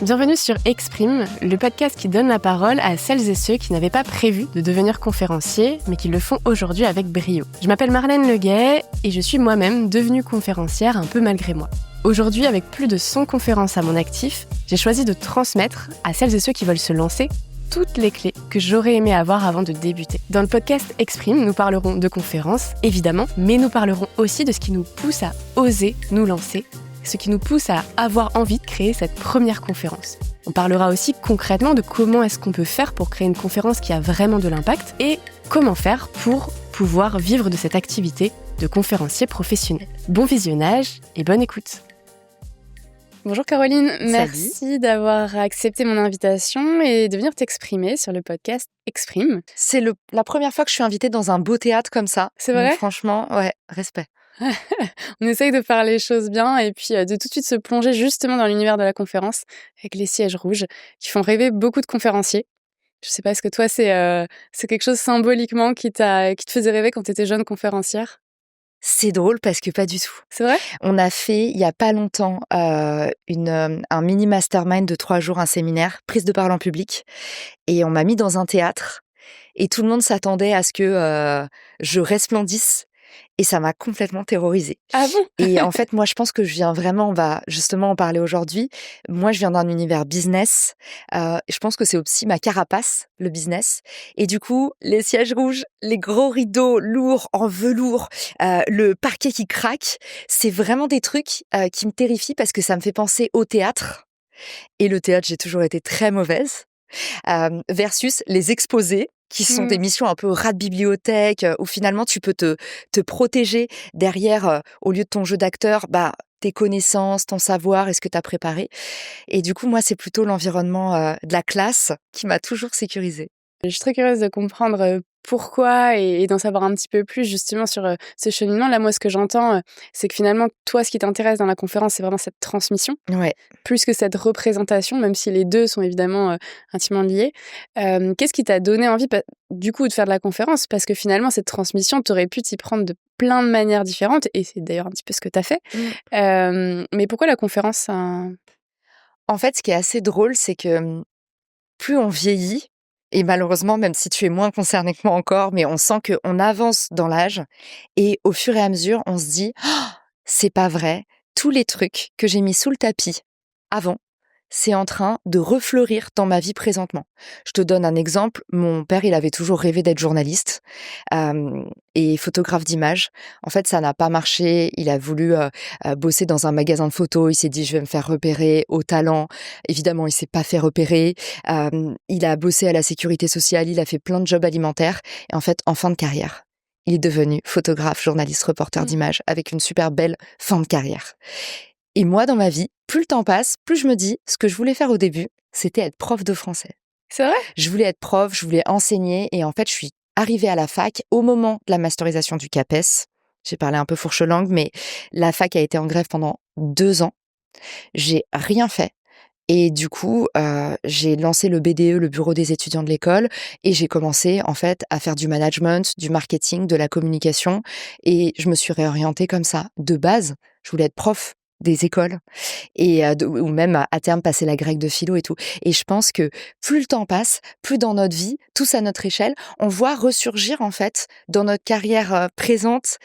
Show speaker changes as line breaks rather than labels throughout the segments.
Bienvenue sur Exprime, le podcast qui donne la parole à celles et ceux qui n'avaient pas prévu de devenir conférenciers, mais qui le font aujourd'hui avec brio. Je m'appelle Marlène Leguet et je suis moi-même devenue conférencière un peu malgré moi. Aujourd'hui, avec plus de 100 conférences à mon actif, j'ai choisi de transmettre à celles et ceux qui veulent se lancer toutes les clés que j'aurais aimé avoir avant de débuter. Dans le podcast Exprime, nous parlerons de conférences, évidemment, mais nous parlerons aussi de ce qui nous pousse à oser nous lancer, ce qui nous pousse à avoir envie de créer cette première conférence. On parlera aussi concrètement de comment est-ce qu'on peut faire pour créer une conférence qui a vraiment de l'impact et comment faire pour pouvoir vivre de cette activité de conférencier professionnel. Bon visionnage et bonne écoute. Bonjour Caroline, merci d'avoir accepté mon invitation et de venir t'exprimer sur le podcast Exprime.
C'est la première fois que je suis invitée dans un beau théâtre comme ça.
C'est vrai ?
Donc, franchement, ouais, respect.
On essaye de faire les choses bien et puis de tout de suite se plonger justement dans l'univers de la conférence avec les sièges rouges qui font rêver beaucoup de conférenciers. Je sais pas, est-ce que toi c'est quelque chose symboliquement qui te faisait rêver quand tu étais jeune conférencière ?
C'est drôle parce que pas du tout.
C'est vrai ?
On a fait, il y a pas longtemps, un mini mastermind de 3 jours, un séminaire, prise de parole en public. Et on m'a mis dans un théâtre. Et tout le monde s'attendait à ce que je resplendisse. Et ça m'a complètement terrorisée.
Ah bon ?
Et en fait, moi, je pense que je viens vraiment, on va justement en parler aujourd'hui. Moi, je viens d'un univers business. Je pense que c'est aussi ma carapace, le business. Et du coup, les sièges rouges, les gros rideaux lourds en velours, le parquet qui craque, c'est vraiment des trucs qui me terrifient parce que ça me fait penser au théâtre. Et le théâtre, j'ai toujours été très mauvaise. Versus les exposés, qui sont des missions un peu rat de bibliothèque, où finalement tu peux te protéger derrière, au lieu de ton jeu d'acteur, tes connaissances, ton savoir et ce que tu as préparé. Et du coup, moi, c'est plutôt l'environnement de la classe qui m'a toujours sécurisée.
Je suis très curieuse de comprendre pourquoi et d'en savoir un petit peu plus justement sur ce cheminement. Là, moi, ce que j'entends, c'est que finalement, toi, ce qui t'intéresse dans la conférence, c'est vraiment cette transmission,
Ouais.
plus que cette représentation, même si les deux sont évidemment intimement liés. Qu'est-ce qui t'a donné envie, du coup, de faire de la conférence ? Parce que finalement, cette transmission, t'aurais pu t'y prendre de plein de manières différentes, et c'est d'ailleurs un petit peu ce que t'as fait. Mais pourquoi la conférence
En fait, ce qui est assez drôle, c'est que plus on vieillit, et malheureusement, même si tu es moins concerné que moi encore, mais on sent qu'on avance dans l'âge. Et au fur et à mesure, on se dit « c'est pas vrai, tous les trucs que j'ai mis sous le tapis avant, c'est en train de refleurir dans ma vie présentement. » Je te donne un exemple. Mon père, il avait toujours rêvé d'être journaliste et photographe d'images. En fait, ça n'a pas marché. Il a voulu bosser dans un magasin de photos. Il s'est dit, je vais me faire repérer au talent. Évidemment, il s'est pas fait repérer. Il a bossé à la sécurité sociale. Il a fait plein de jobs alimentaires. Et en fait, en fin de carrière, il est devenu photographe, journaliste, reporter d'images avec une super belle fin de carrière. Et moi, dans ma vie, plus le temps passe, plus je me dis, ce que je voulais faire au début, c'était être prof de français.
C'est vrai ?
Je voulais être prof, je voulais enseigner. Et en fait, je suis arrivée à la fac au moment de la masterisation du CAPES. J'ai parlé un peu fourche-langue, mais la fac a été en grève pendant 2 ans. J'ai rien fait. Et du coup, j'ai lancé le BDE, le bureau des étudiants de l'école, et j'ai commencé en fait à faire du management, du marketing, de la communication, et je me suis réorientée comme ça. De base, je voulais être prof des écoles et ou même à terme passer la grecque de philo et tout. Et je pense que plus le temps passe, plus dans notre vie, tous à notre échelle, on voit ressurgir en fait dans notre carrière présente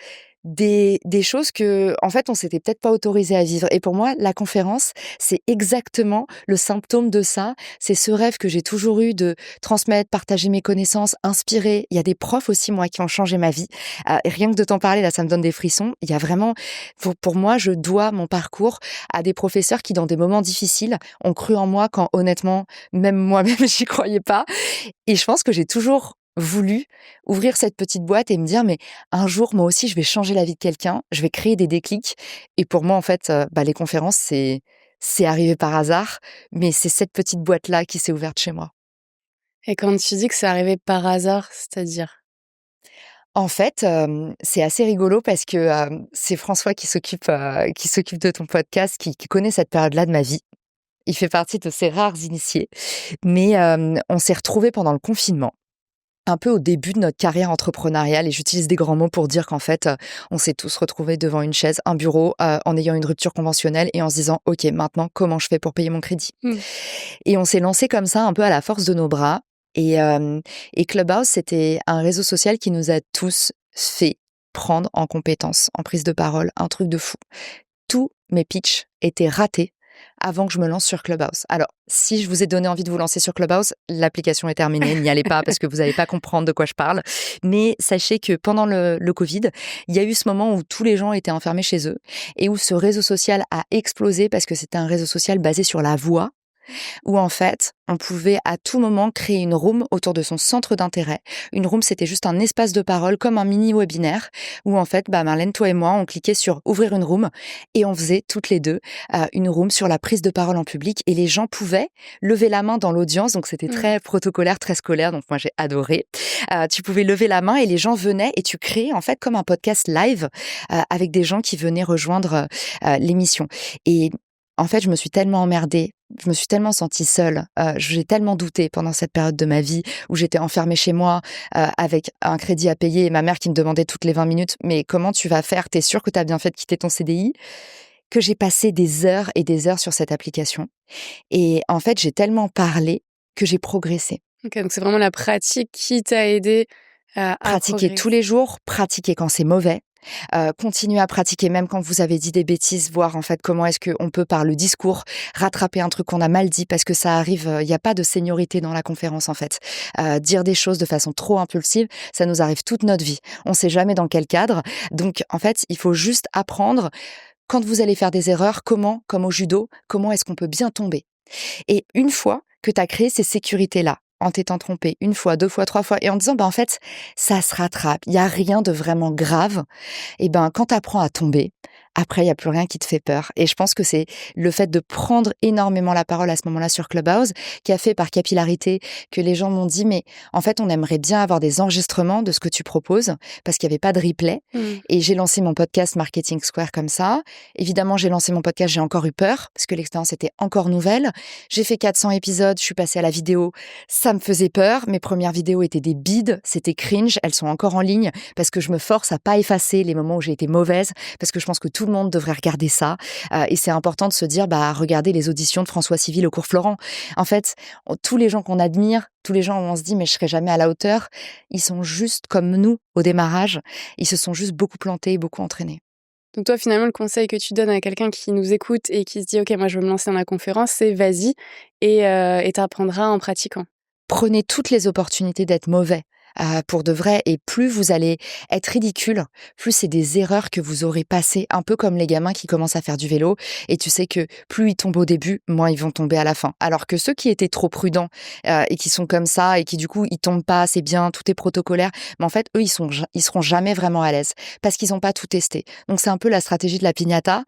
des choses que, en fait, on s'était peut-être pas autorisé à vivre. Et pour moi, la conférence, c'est exactement le symptôme de ça. C'est ce rêve que j'ai toujours eu de transmettre, partager mes connaissances, inspirer. Il y a des profs aussi, moi, qui ont changé ma vie. Rien que de t'en parler, là, ça me donne des frissons. Il y a vraiment, pour moi, je dois mon parcours à des professeurs qui, dans des moments difficiles, ont cru en moi quand, honnêtement, même moi-même, j'y croyais pas. Et je pense que j'ai toujours voulu ouvrir cette petite boîte et me dire mais un jour moi aussi je vais changer la vie de quelqu'un, je vais créer des déclics. Et pour moi en fait les conférences c'est arrivé par hasard, mais c'est cette petite boîte là qui s'est ouverte chez moi.
Et quand tu dis que c'est arrivé par hasard, c'est-à-dire ?
En fait, c'est assez rigolo parce que c'est François qui s'occupe de ton podcast qui connaît cette période-là de ma vie. Il fait partie de ces rares initiés, mais on s'est retrouvés pendant le confinement. un peu au début de notre carrière entrepreneuriale, et j'utilise des grands mots pour dire qu'en fait, on s'est tous retrouvés devant une chaise, un bureau, en ayant une rupture conventionnelle et en se disant « Ok, maintenant, comment je fais pour payer mon crédit ?» Et on s'est lancé comme ça, un peu à la force de nos bras. Et Clubhouse, c'était un réseau social qui nous a tous fait prendre en compétence, en prise de parole, un truc de fou. Tous mes pitchs étaient ratés avant que je me lance sur Clubhouse. Alors, si je vous ai donné envie de vous lancer sur Clubhouse, l'application est terminée, n'y allez pas parce que vous n'allez pas comprendre de quoi je parle. Mais sachez que pendant le Covid, il y a eu ce moment où tous les gens étaient enfermés chez eux et où ce réseau social a explosé parce que c'était un réseau social basé sur la voix, où en fait, on pouvait à tout moment créer une room autour de son centre d'intérêt. Une room, c'était juste un espace de parole comme un mini-webinaire où en fait, Marlène, toi et moi, on cliquait sur ouvrir une room et on faisait toutes les deux une room sur la prise de parole en public et les gens pouvaient lever la main dans l'audience. Donc, c'était très protocolaire, très scolaire. Donc, moi, j'ai adoré. Tu pouvais lever la main et les gens venaient et tu créais en fait comme un podcast live avec des gens qui venaient rejoindre l'émission. Et en fait, je me suis tellement emmerdée, je me suis tellement sentie seule, j'ai tellement douté pendant cette période de ma vie où j'étais enfermée chez moi avec un crédit à payer et ma mère qui me demandait toutes les 20 minutes « Mais comment tu vas faire ? T'es sûre que t'as bien fait de quitter ton CDI ?» que j'ai passé des heures et des heures sur cette application. Et en fait, j'ai tellement parlé que j'ai progressé.
Ok, donc c'est vraiment la pratique qui t'a aidé à
Pratiquer tous les jours, pratiquer quand c'est mauvais. Continuer à pratiquer même quand vous avez dit des bêtises, voir en fait comment est-ce qu'on peut par le discours rattraper un truc qu'on a mal dit parce que ça arrive, il n'y a pas de seniorité dans la conférence en fait. Dire des choses de façon trop impulsive, ça nous arrive toute notre vie. On ne sait jamais dans quel cadre. Donc en fait, il faut juste apprendre quand vous allez faire des erreurs, comment, comme au judo, comment est-ce qu'on peut bien tomber. Et une fois que tu as créé ces sécurités-là, en t'étant trompé une fois, 2 fois, 3 fois, et en disant, en fait, ça se rattrape, il n'y a rien de vraiment grave, et quand tu apprends à tomber, après, il n'y a plus rien qui te fait peur. Et je pense que c'est le fait de prendre énormément la parole à ce moment-là sur Clubhouse qui a fait par capillarité que les gens m'ont dit, mais en fait, on aimerait bien avoir des enregistrements de ce que tu proposes parce qu'il n'y avait pas de replay. Et j'ai lancé mon podcast Marketing Square comme ça. Évidemment, j'ai lancé mon podcast, j'ai encore eu peur parce que l'expérience était encore nouvelle. J'ai fait 400 épisodes, je suis passée à la vidéo. Ça me faisait peur. Mes premières vidéos étaient des bides, c'était cringe. Elles sont encore en ligne parce que je me force à pas effacer les moments où j'ai été mauvaise parce que je pense que tout le monde devrait regarder ça. Et c'est important de se dire, regardez les auditions de François Civil au cours Florent. En fait, tous les gens qu'on admire, tous les gens où on se dit, mais je serai jamais à la hauteur, ils sont juste comme nous au démarrage. Ils se sont juste beaucoup plantés et beaucoup entraînés.
Donc toi, finalement, le conseil que tu donnes à quelqu'un qui nous écoute et qui se dit « Ok, moi, je veux me lancer dans la conférence », c'est vas-y et t'apprendras en pratiquant.
Prenez toutes les opportunités d'être mauvais. Pour de vrai, et plus vous allez être ridicule, plus c'est des erreurs que vous aurez passées, un peu comme les gamins qui commencent à faire du vélo, et tu sais que plus ils tombent au début, moins ils vont tomber à la fin. Alors que ceux qui étaient trop prudents et qui sont comme ça, et qui du coup ils tombent pas, c'est bien, tout est protocolaire, mais en fait eux ils seront jamais vraiment à l'aise parce qu'ils n'ont pas tout testé. Donc c'est un peu la stratégie de la piñata.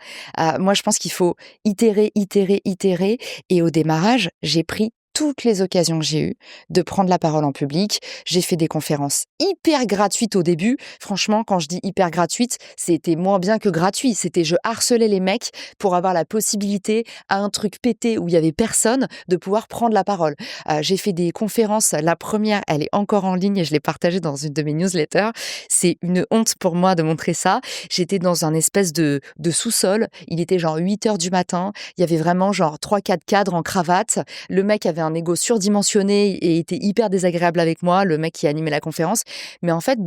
Moi je pense qu'il faut itérer, et au démarrage j'ai pris toutes les occasions que j'ai eues de prendre la parole en public. J'ai fait des conférences hyper gratuites au début. Franchement, quand je dis hyper gratuite, c'était moins bien que gratuit. C'était je harcelais les mecs pour avoir la possibilité à un truc pété où il y avait personne de pouvoir prendre la parole. J'ai fait des conférences. La première, elle est encore en ligne et je l'ai partagée dans une de mes newsletters. C'est une honte pour moi de montrer ça. J'étais dans un espèce de sous-sol. Il était genre 8h du matin. Il y avait vraiment genre 3-4 cadres en cravate. Le mec avait un ego surdimensionné et était hyper désagréable avec moi, le mec qui animait la conférence. Mais en fait,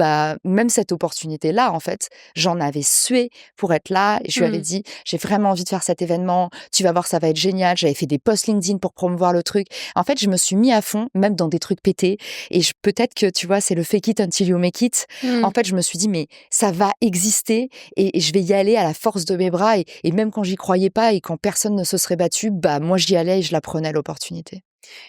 même cette opportunité-là, en fait, j'en avais sué pour être là. Et je lui avais dit, j'ai vraiment envie de faire cet événement. Tu vas voir, ça va être génial. J'avais fait des posts LinkedIn pour promouvoir le truc. En fait, je me suis mis à fond, même dans des trucs pétés. Et peut-être que, tu vois, c'est le fake it until you make it. En fait, je me suis dit, mais ça va exister et je vais y aller à la force de mes bras. Et même quand j'y croyais pas et quand personne ne se serait battu, moi, j'y allais et je la prenais l'opportunité.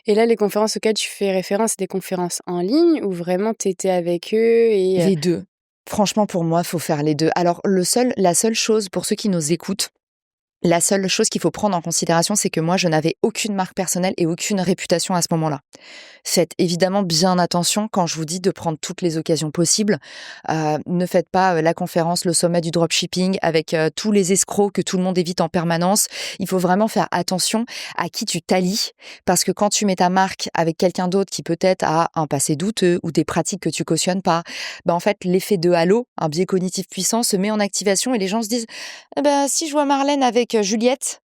Et là, les conférences auxquelles tu fais référence, c'est des conférences en ligne ou vraiment t'étais avec eux et...
Les deux. Franchement, pour moi, il faut faire les deux. Alors, la seule chose, pour ceux qui nous écoutent, la seule chose qu'il faut prendre en considération, c'est que moi, je n'avais aucune marque personnelle et aucune réputation à ce moment-là. Faites évidemment bien attention quand je vous dis de prendre toutes les occasions possibles. Ne faites pas la conférence, le sommet du dropshipping avec tous les escrocs que tout le monde évite en permanence. Il faut vraiment faire attention à qui tu t'allies parce que quand tu mets ta marque avec quelqu'un d'autre qui peut-être a un passé douteux ou des pratiques que tu cautionnes pas, en fait, l'effet de halo, un biais cognitif puissant, se met en activation et les gens se disent si je vois Marlène avec Juliette,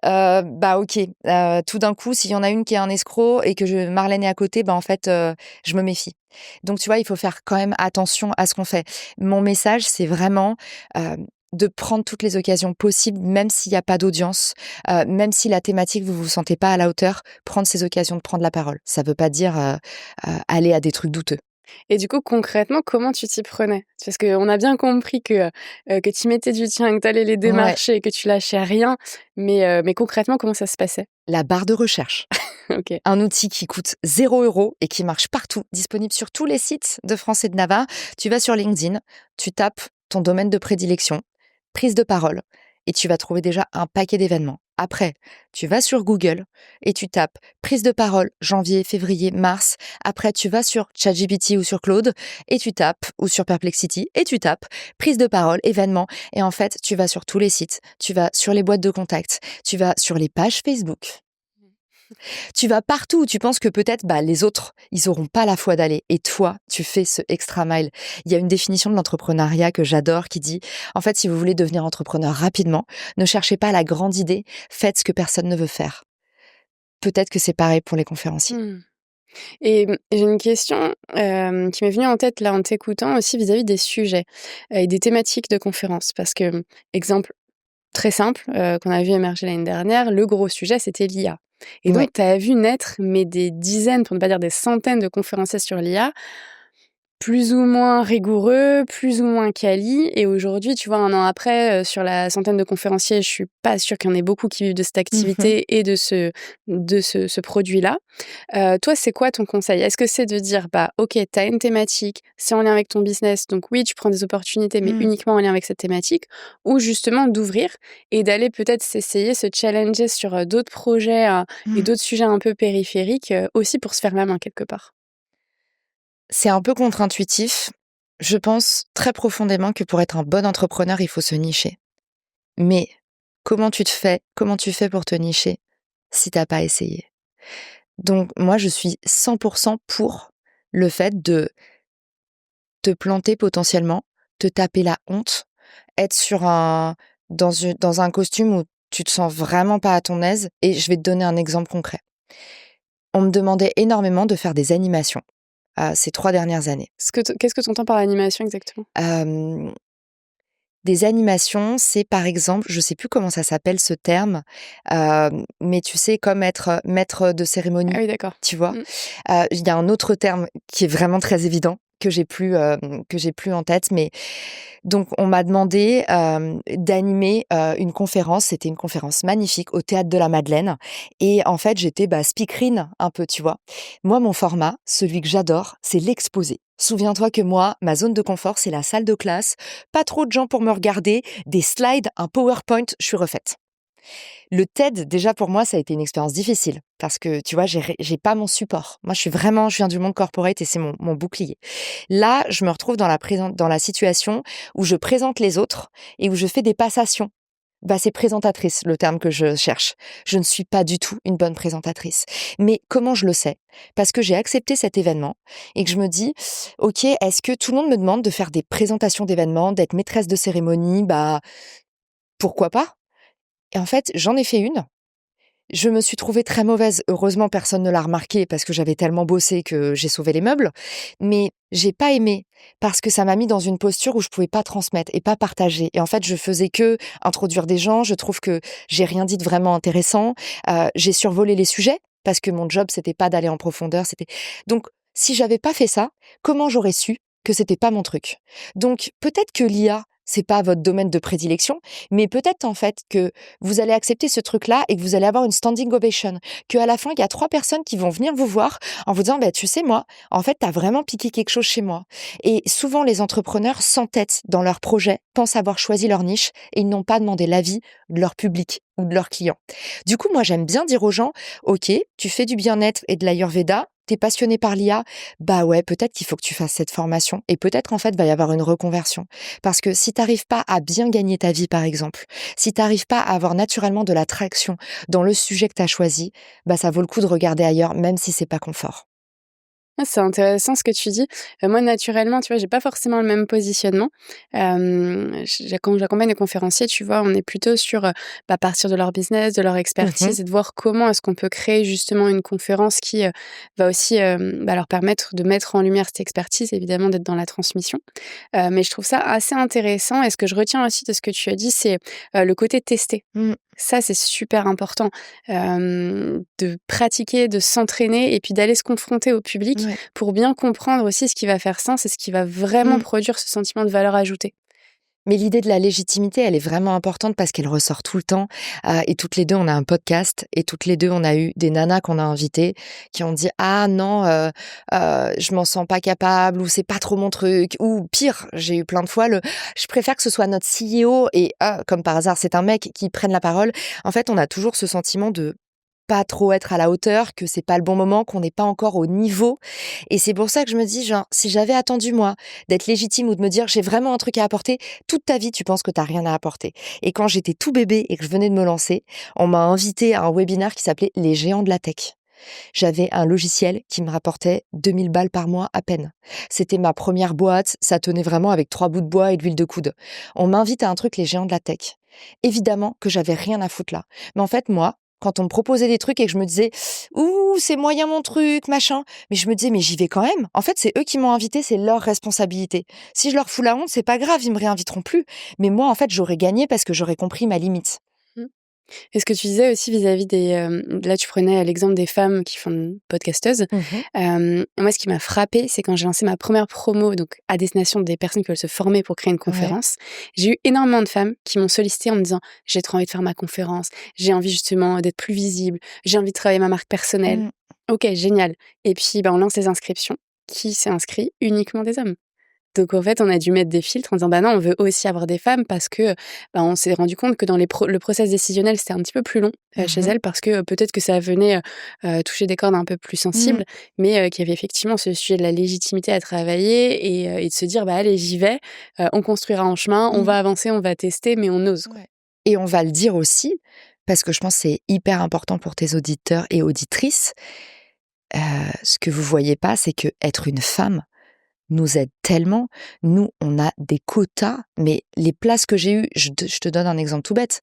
ok. Tout d'un coup, s'il y en a une qui est un escroc et que Marlène est à côté, en fait, je me méfie. Donc, tu vois, il faut faire quand même attention à ce qu'on fait. Mon message, c'est vraiment de prendre toutes les occasions possibles, même s'il n'y a pas d'audience, même si la thématique, vous vous sentez pas à la hauteur, prendre ces occasions de prendre la parole. Ça veut pas dire aller à des trucs douteux.
Et du coup, concrètement, comment tu t'y prenais? Parce qu'on a bien compris que tu mettais du tien, que tu allais les
Ouais.
démarcher et que tu lâchais rien. Mais concrètement, comment ça se passait?
La barre de recherche.
OK.
Un outil qui coûte 0 € et qui marche partout, disponible sur tous les sites de France et de Navarre. Tu vas sur LinkedIn, tu tapes ton domaine de prédilection, prise de parole, et tu vas trouver déjà un paquet d'événements. Après, tu vas sur Google et tu tapes prise de parole janvier, février, mars. Après, tu vas sur ChatGPT ou sur Claude et tu tapes, ou sur Perplexity, et tu tapes prise de parole, événements. Et en fait, tu vas sur tous les sites, tu vas sur les boîtes de contacts, tu vas sur les pages Facebook. Tu vas partout où tu penses que peut-être les autres, ils auront pas la foi d'aller. Et toi, tu fais ce extra mile. Il y a une définition de l'entrepreneuriat que j'adore qui dit, en fait, si vous voulez devenir entrepreneur rapidement, ne cherchez pas la grande idée, faites ce que personne ne veut faire. Peut-être que c'est pareil pour les conférenciers.
Et j'ai une question qui m'est venue en tête là en t'écoutant aussi vis-à-vis des sujets et des thématiques de conférences. Parce que, exemple très simple, qu'on a vu émerger l'année dernière, le gros sujet, c'était l'IA. Et
Ouais.
donc, tu as vu naître, mais des dizaines, pour ne pas dire des centaines de conférenciers sur l'IA, plus ou moins rigoureux, plus ou moins quali. Et aujourd'hui, tu vois, 1 an après, sur la centaine de conférenciers, je suis pas sûre qu'il y en ait beaucoup qui vivent de cette activité et de ce produit-là. Toi, c'est quoi ton conseil? Est-ce que c'est de dire, OK, tu as une thématique, c'est en lien avec ton business, donc oui, tu prends des opportunités, mais uniquement en lien avec cette thématique, ou justement d'ouvrir et d'aller peut-être s'essayer, se challenger sur d'autres projets et d'autres sujets un peu périphériques, aussi pour se faire la main quelque part?
C'est un peu contre-intuitif. Je pense très profondément que pour être un bon entrepreneur, il faut se nicher. Mais comment tu fais pour te nicher si t'as pas essayé? Donc moi, je suis 100% pour le fait de te planter potentiellement, te taper la honte, être dans un costume où tu te sens vraiment pas à ton aise. Et je vais te donner un exemple concret. On me demandait énormément de faire des animations ces 3 dernières années.
Qu'est-ce que tu entends par animation exactement?
Des animations, c'est par exemple, je sais plus comment ça s'appelle ce terme, mais tu sais, comme être maître de cérémonie,
Ah oui, d'accord.
tu vois? Il y a un autre terme qui est vraiment très évident, que j'ai plus en tête, mais donc on m'a demandé d'animer une conférence. C'était une conférence magnifique au Théâtre de la Madeleine et en fait, j'étais speakerine un peu, tu vois? Moi, mon format, celui que j'adore, c'est l'exposé. Souviens-toi que moi, ma zone de confort, c'est la salle de classe, pas trop de gens pour me regarder, des slides, un PowerPoint, je suis refaite. Le TED, déjà pour moi, ça a été une expérience difficile parce que tu vois, j'ai pas mon support. Moi, je viens du monde corporate et c'est mon bouclier. Là, je me retrouve dans la situation où je présente les autres et où je fais des passations. C'est présentatrice, le terme que je cherche. Je ne suis pas du tout une bonne présentatrice. Mais comment je le sais? Parce que j'ai accepté cet événement et que je me dis, OK, est-ce que tout le monde me demande de faire des présentations d'événements, d'être maîtresse de cérémonie? Pourquoi pas? Et en fait, j'en ai fait une. Je me suis trouvée très mauvaise. Heureusement, personne ne l'a remarqué parce que j'avais tellement bossé que j'ai sauvé les meubles. Mais j'ai pas aimé parce que ça m'a mis dans une posture où je pouvais pas transmettre et pas partager. Et en fait, je faisais que introduire des gens. Je trouve que j'ai rien dit de vraiment intéressant. J'ai survolé les sujets parce que mon job, c'était pas d'aller en profondeur. Donc, si j'avais pas fait ça, comment j'aurais su que c'était pas mon truc? Donc, peut-être que l'IA, c'est pas votre domaine de prédilection, mais peut-être en fait que vous allez accepter ce truc-là et que vous allez avoir une standing ovation, qu'à la fin, il y a 3 personnes qui vont venir vous voir en vous disant: «Bah, tu sais, moi, en fait, tu as vraiment piqué quelque chose chez moi». Et souvent, les entrepreneurs s'entêtent dans leur projet, pensent avoir choisi leur niche et ils n'ont pas demandé l'avis de leur public ou de leurs clients. Du coup, moi, j'aime bien dire aux gens: «OK, tu fais du bien-être et de l'Ayurveda, t'es passionné par l'IA, bah ouais, peut-être qu'il faut que tu fasses cette formation et peut-être en fait va y avoir une reconversion. Parce que si t'arrives pas à bien gagner ta vie, par exemple, si t'arrives pas à avoir naturellement de l'attraction dans le sujet que t'as choisi, bah ça vaut le coup de regarder ailleurs, même si c'est pas confort.»
Ah, c'est intéressant ce que tu dis. Moi, naturellement, tu vois, j'ai pas forcément le même positionnement. Quand j'accompagne des conférenciers, tu vois, on est plutôt sur, partir de leur business, de leur
Mhm.
expertise et de voir comment est-ce qu'on peut créer justement une conférence qui, va aussi, leur permettre de mettre en lumière cette expertise, évidemment d'être dans la transmission. Mais je trouve ça assez intéressant et ce que je retiens aussi de ce que tu as dit, c'est, le côté testé.
Mm.
Ça, c'est super important, de pratiquer, de s'entraîner et puis d'aller se confronter au public
Ouais.
pour bien comprendre aussi ce qui va faire sens et ce qui va vraiment
Mm.
produire ce sentiment de valeur ajoutée.
Mais l'idée de la légitimité, elle est vraiment importante parce qu'elle ressort tout le temps. Et toutes les deux, on a un podcast et toutes les deux, on a eu des nanas qu'on a invitées qui ont dit: «Ah non, je m'en sens pas capable» ou «C'est pas trop mon truc» ou pire, j'ai eu plein de fois le: «Je préfère que ce soit notre CEO» et comme par hasard, c'est un mec qui prenne la parole. En fait, on a toujours ce sentiment de pas trop être à la hauteur, que c'est pas le bon moment, qu'on n'est pas encore au niveau et c'est pour ça que je me dis genre, si j'avais attendu moi d'être légitime ou de me dire: «J'ai vraiment un truc à apporter», toute ta vie tu penses que t'as rien à apporter et quand j'étais tout bébé et que je venais de me lancer, on m'a invité à un webinaire qui s'appelait «Les géants de la tech». J'avais un logiciel qui me rapportait 2 000 balles par mois à peine. C'était ma première boîte, ça tenait vraiment avec 3 bouts de bois et de l'huile de coude. On m'invite à un truc «Les géants de la tech». Évidemment que j'avais rien à foutre là. Mais en fait, moi, quand on me proposait des trucs et que je me disais: «Ouh, c'est moyen mon truc, machin», mais je me disais: «Mais j'y vais quand même». En fait, c'est eux qui m'ont invité, c'est leur responsabilité. Si je leur fous la honte, c'est pas grave, ils me réinviteront plus. Mais moi, en fait, j'aurais gagné parce que j'aurais compris ma limite.
Mmh. Et ce que tu disais aussi vis-à-vis des, là, tu prenais l'exemple des femmes qui font podcasteuses.
Mmh.
Moi, ce qui m'a frappée, c'est quand j'ai lancé ma première promo, donc à destination des personnes qui veulent se former pour créer une
Ouais.
conférence, j'ai eu énormément de femmes qui m'ont sollicitée en me disant: «J'ai trop envie de faire ma conférence, j'ai envie justement d'être plus visible, j'ai envie de travailler ma marque personnelle».
Mmh.
OK, génial et puis, on lance les inscriptions. Qui s'est inscrit? Uniquement des hommes. Donc en fait, on a dû mettre des filtres en disant: «Bah non, on veut aussi avoir des femmes» parce que, on s'est rendu compte que dans le process décisionnel, c'était un petit peu plus long, chez
Mmh.
elles parce que, peut-être que ça venait, toucher des cordes un peu plus
Mmh.
sensibles, mais qu'il y avait effectivement ce sujet de la légitimité à travailler et de se dire: «Bah allez, j'y vais, on construira en chemin, on
Mmh.
va avancer, on va tester, mais on ose, quoi».
Ouais. Et on va le dire aussi, parce que je pense que c'est hyper important pour tes auditeurs et auditrices. Ce que vous voyez pas, c'est que être une femme nous aide tellement. Nous, on a des quotas, mais les places que j'ai eues, je te donne un exemple tout bête.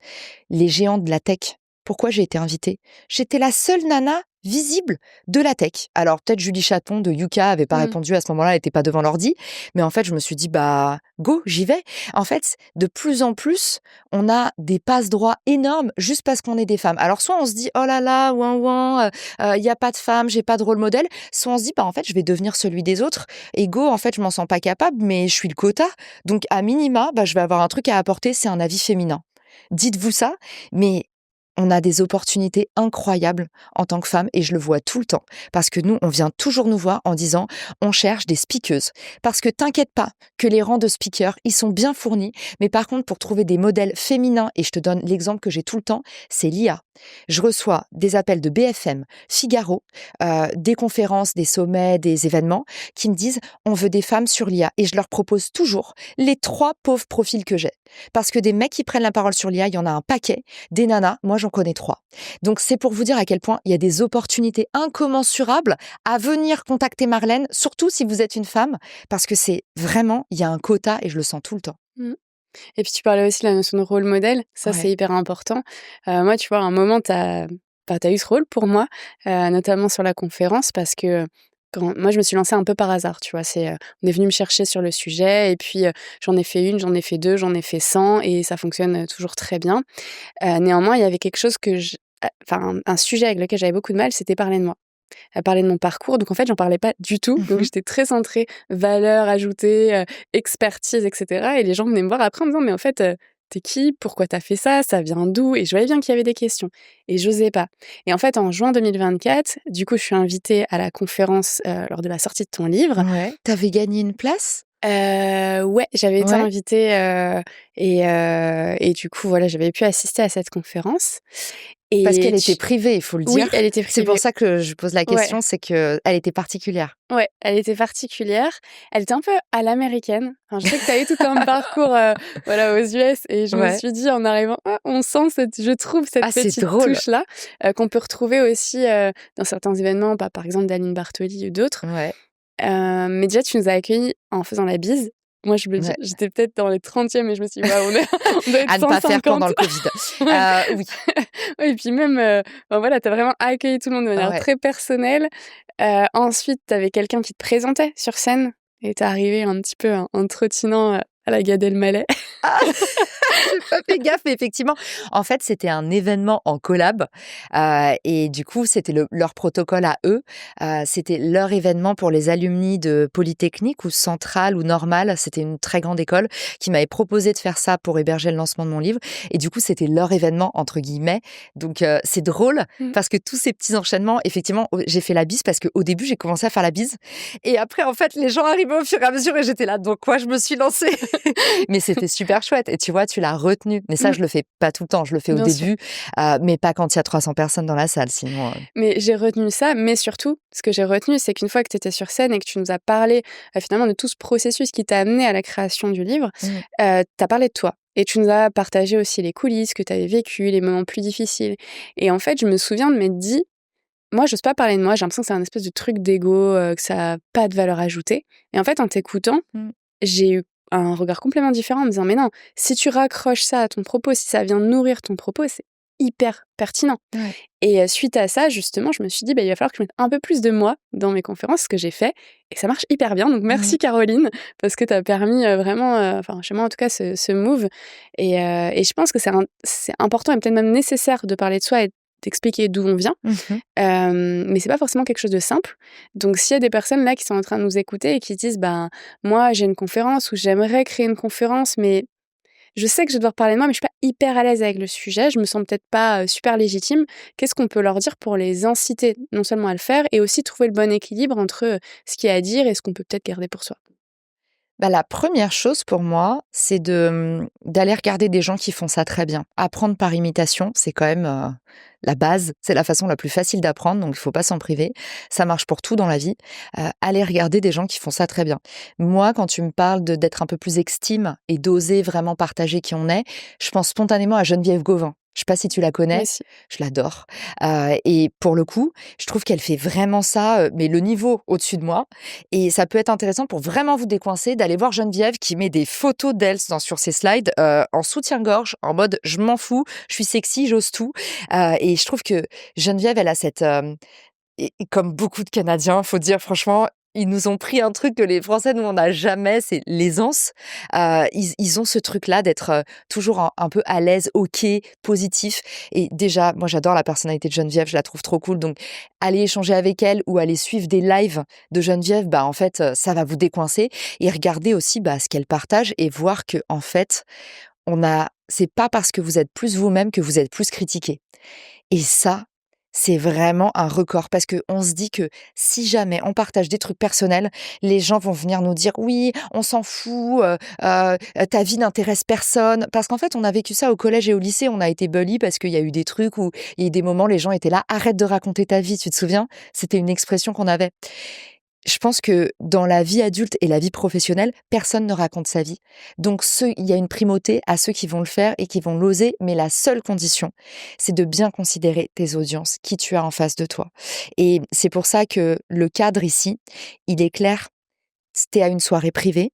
Les géants de la tech. Pourquoi j'ai été invitée? J'étais la seule nana visible de la tech. Alors peut-être Julie Chaton de Yuka avait pas
Mmh.
répondu à ce moment-là, elle était pas devant l'ordi, mais en fait je me suis dit bah go, j'y vais. En fait, de plus en plus, on a des passe-droits énormes juste parce qu'on est des femmes. Alors soit on se dit oh là là, ouin ouin, il y a pas de femmes, j'ai pas de rôle modèle, soit on se dit bah en fait je vais devenir celui des autres. Et go, en fait je m'en sens pas capable, mais je suis le quota, donc à minima, bah je vais avoir un truc à apporter, c'est un avis féminin. Dites-vous ça, mais on a des opportunités incroyables en tant que femme et je le vois tout le temps. Parce que nous, on vient toujours nous voir en disant on cherche des speakeuses. Parce que t'inquiète pas que les rangs de speakers, ils sont bien fournis. Mais par contre, pour trouver des modèles féminins, et je te donne l'exemple que j'ai tout le temps, c'est l'IA. Je reçois des appels de BFM, Figaro, des conférences, des sommets, des événements qui me disent on veut des femmes sur l'IA. Et je leur propose toujours les 3 pauvres profils que j'ai. Parce que des mecs qui prennent la parole sur l'IA, il y en a un paquet. Des nanas, moi j'en connais 3. Donc c'est pour vous dire à quel point il y a des opportunités incommensurables à venir contacter Marlène, surtout si vous êtes une femme, parce que c'est vraiment, il y a un quota et je le sens tout le temps.
Mmh. Et puis tu parlais aussi de la notion de rôle modèle, ça c'est
Ouais.
hyper important. Moi, tu vois, à un moment, tu as eu ce rôle pour moi, notamment sur la conférence parce que quand moi, je me suis lancée un peu par hasard, tu vois? C'est, on est venu me chercher sur le sujet et puis, j'en ai fait une, j'en ai fait 2, j'en ai fait 100 et ça fonctionne, toujours très bien. Néanmoins, il y avait quelque chose que enfin, un sujet avec lequel j'avais beaucoup de mal, c'était parler de moi. à parler de mon parcours. Donc en fait, j'en parlais pas du tout. Donc j'étais très centrée valeur ajoutée, expertise, etc. Et les gens venaient me voir après en me disant mais en fait t'es qui? Pourquoi t'as fait ça? Ça vient d'où? Et je voyais bien qu'il y avait des questions. Et j'osais pas. Et en fait, en juin 2024, du coup, je suis invitée à la conférence lors de la sortie de ton livre.
Ouais. T'avais gagné une place?
Ouais, j'avais été
Ouais.
invitée et du coup, voilà, j'avais pu assister à cette conférence.
Parce
Et
qu'elle était privée, il faut le
oui,
dire.
elle était
C'est pour
privée.
ça que je pose la
Ouais.
question, c'est qu'elle était particulière.
Ouais, elle était particulière. Elle était un peu à l'américaine. Enfin, je sais que tu as eu tout un parcours voilà, aux US et je me
Ouais.
suis dit en arrivant, ah, on sent je trouve cette
Ah, c'est
petite
drôle.
touche-là qu'on peut retrouver aussi dans certains événements, par exemple d'Aline Bartoli ou d'autres.
Ouais.
Mais déjà, tu nous as accueillis en faisant la bise. Moi, je me dis,
Ouais.
j'étais peut-être dans les 30e et je me suis dit, waouh, on doit être
À ne pas faire
150.
pendant le Covid.
Ouais.
Oui.
Ouais, et puis même, voilà, tu as vraiment accueilli tout le monde de manière
Ouais.
très personnelle. Ensuite, tu avais quelqu'un qui te présentait sur scène et tu es arrivé un petit peu en trottinant à la Gad Elmaleh.
Ah, j'ai pas fait gaffe, mais effectivement, en fait, c'était un événement en collab et du coup, c'était leur protocole à eux. C'était leur événement pour les alumni de Polytechnique ou Centrale ou Normale. C'était une très grande école qui m'avait proposé de faire ça pour héberger le lancement de mon livre. Et du coup, c'était leur événement, entre guillemets. Donc, c'est drôle parce que tous ces petits enchaînements, effectivement, j'ai fait la bise parce qu'au début, j'ai commencé à faire la bise. Et après, en fait, les gens arrivaient au fur et à mesure et j'étais là. Donc, quoi, je me suis lancée. Mais c'était super chouette. Et tu vois, tu l'as retenu. Mais ça, je le fais pas tout le temps. Je le fais au
Bien sûr.
début, mais pas quand il y a 300 personnes dans la salle. Sinon,
Mais j'ai retenu ça, mais surtout, ce que j'ai retenu, c'est qu'une fois que tu étais sur scène et que tu nous as parlé finalement de tout ce processus qui t'a amené à la création du livre, tu as parlé de toi. Et tu nous as partagé aussi les coulisses que tu avais vécues, les moments plus difficiles. Et en fait, je me souviens de m'être dit, moi, j'ose pas parler de moi, j'ai l'impression que c'est un espèce de truc d'ego, que ça n'a pas de valeur ajoutée. Et en fait, en t'écoutant, j'ai eu un regard complètement différent en me disant, mais non, si tu raccroches ça à ton propos, si ça vient nourrir ton propos, c'est hyper pertinent.
Ouais.
Et suite à ça, justement, je me suis dit, il va falloir que je mette un peu plus de moi dans mes conférences, ce que j'ai fait. Et ça marche hyper bien. Donc, merci Caroline, parce que tu as permis vraiment, enfin, chez moi en tout cas, ce move. Et je pense que c'est important et peut-être même nécessaire de parler de soi et d'expliquer d'où on vient. Mais c'est pas forcément quelque chose de simple. Donc, s'il y a des personnes là qui sont en train de nous écouter et qui disent, moi, j'ai une conférence ou j'aimerais créer une conférence, mais je sais que je vais devoir parler de moi, mais je suis pas hyper à l'aise avec le sujet. Je me sens peut-être pas super légitime. Qu'est-ce qu'on peut leur dire pour les inciter non seulement à le faire et aussi trouver le bon équilibre entre ce qu'il y a à dire et ce qu'on peut peut-être garder pour soi?
Bah, la première chose pour moi, c'est d'aller regarder des gens qui font ça très bien. Apprendre par imitation, c'est quand même la base. C'est la façon la plus facile d'apprendre, donc il faut pas s'en priver. Ça marche pour tout dans la vie. Aller regarder des gens qui font ça très bien. Moi, quand tu me parles d'être un peu plus extime et d'oser vraiment partager qui on est, je pense spontanément à Geneviève Gauvin. Je sais pas si tu la connais,
Aussi.
je l'adore. Et pour le coup, je trouve qu'elle fait vraiment ça, mais le niveau au-dessus de moi. Et ça peut être intéressant pour vraiment vous décoincer d'aller voir Geneviève qui met des photos d'elle sur ses slides en soutien-gorge, en mode je m'en fous, je suis sexy, j'ose tout. Et je trouve que Geneviève, elle a cette... et comme beaucoup de Canadiens, faut dire franchement, ils nous ont pris un truc que les Français, nous, on n'a jamais, c'est l'aisance. Ils ont ce truc-là d'être toujours un peu à l'aise, OK, positif. Et déjà, moi, j'adore la personnalité de Geneviève, je la trouve trop cool. Donc, aller échanger avec elle ou aller suivre des lives de Geneviève, en fait, ça va vous décoincer. Et regarder aussi ce qu'elle partage et voir que, en fait, c'est pas parce que vous êtes plus vous-même que vous êtes plus critiqué. Et ça, c'est vraiment un record parce que on se dit que si jamais on partage des trucs personnels, les gens vont venir nous dire oui, on s'en fout, ta vie n'intéresse personne. Parce qu'en fait, on a vécu ça au collège et au lycée, on a été bully parce qu'il y a eu des trucs où il y a eu des moments, les gens étaient là, arrête de raconter ta vie, tu te souviens? C'était une expression qu'on avait. Je pense que dans la vie adulte et la vie professionnelle, personne ne raconte sa vie. Donc, il y a une primauté à ceux qui vont le faire et qui vont l'oser, mais la seule condition, c'est de bien considérer tes audiences, qui tu as en face de toi. Et c'est pour ça que le cadre ici, il est clair. C'était à une soirée privée.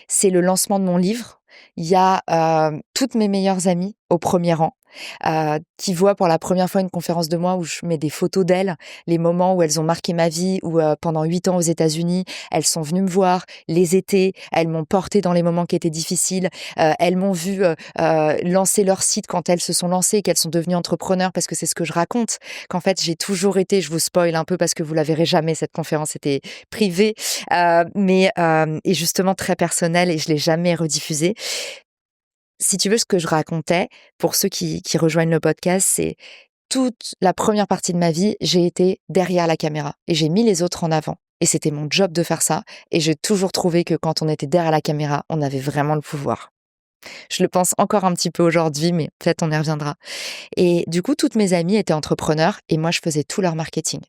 C'est le lancement de mon livre. Il y a toutes mes meilleures amies au premier rang, qui voient pour la première fois une conférence de moi où je mets des photos d'elles, les moments où elles ont marqué ma vie, où pendant 8 ans aux États-Unis, elles sont venues me voir les étés, elles m'ont portée dans les moments qui étaient difficiles, elles m'ont vu lancer leur site quand elles se sont lancées et qu'elles sont devenues entrepreneurs, parce que c'est ce que je raconte, qu'en fait j'ai toujours été, je vous spoil un peu parce que vous la verrez jamais, cette conférence était privée, mais et justement très personnelle et je l'ai jamais rediffusée. Si tu veux, ce que je racontais, pour ceux qui rejoignent le podcast, c'est toute la première partie de ma vie, j'ai été derrière la caméra et j'ai mis les autres en avant. Et c'était mon job de faire ça. Et j'ai toujours trouvé que quand on était derrière la caméra, on avait vraiment le pouvoir. Je le pense encore un petit peu aujourd'hui, mais peut-être on y reviendra. Et du coup, toutes mes amies étaient entrepreneurs et moi, je faisais tout leur marketing.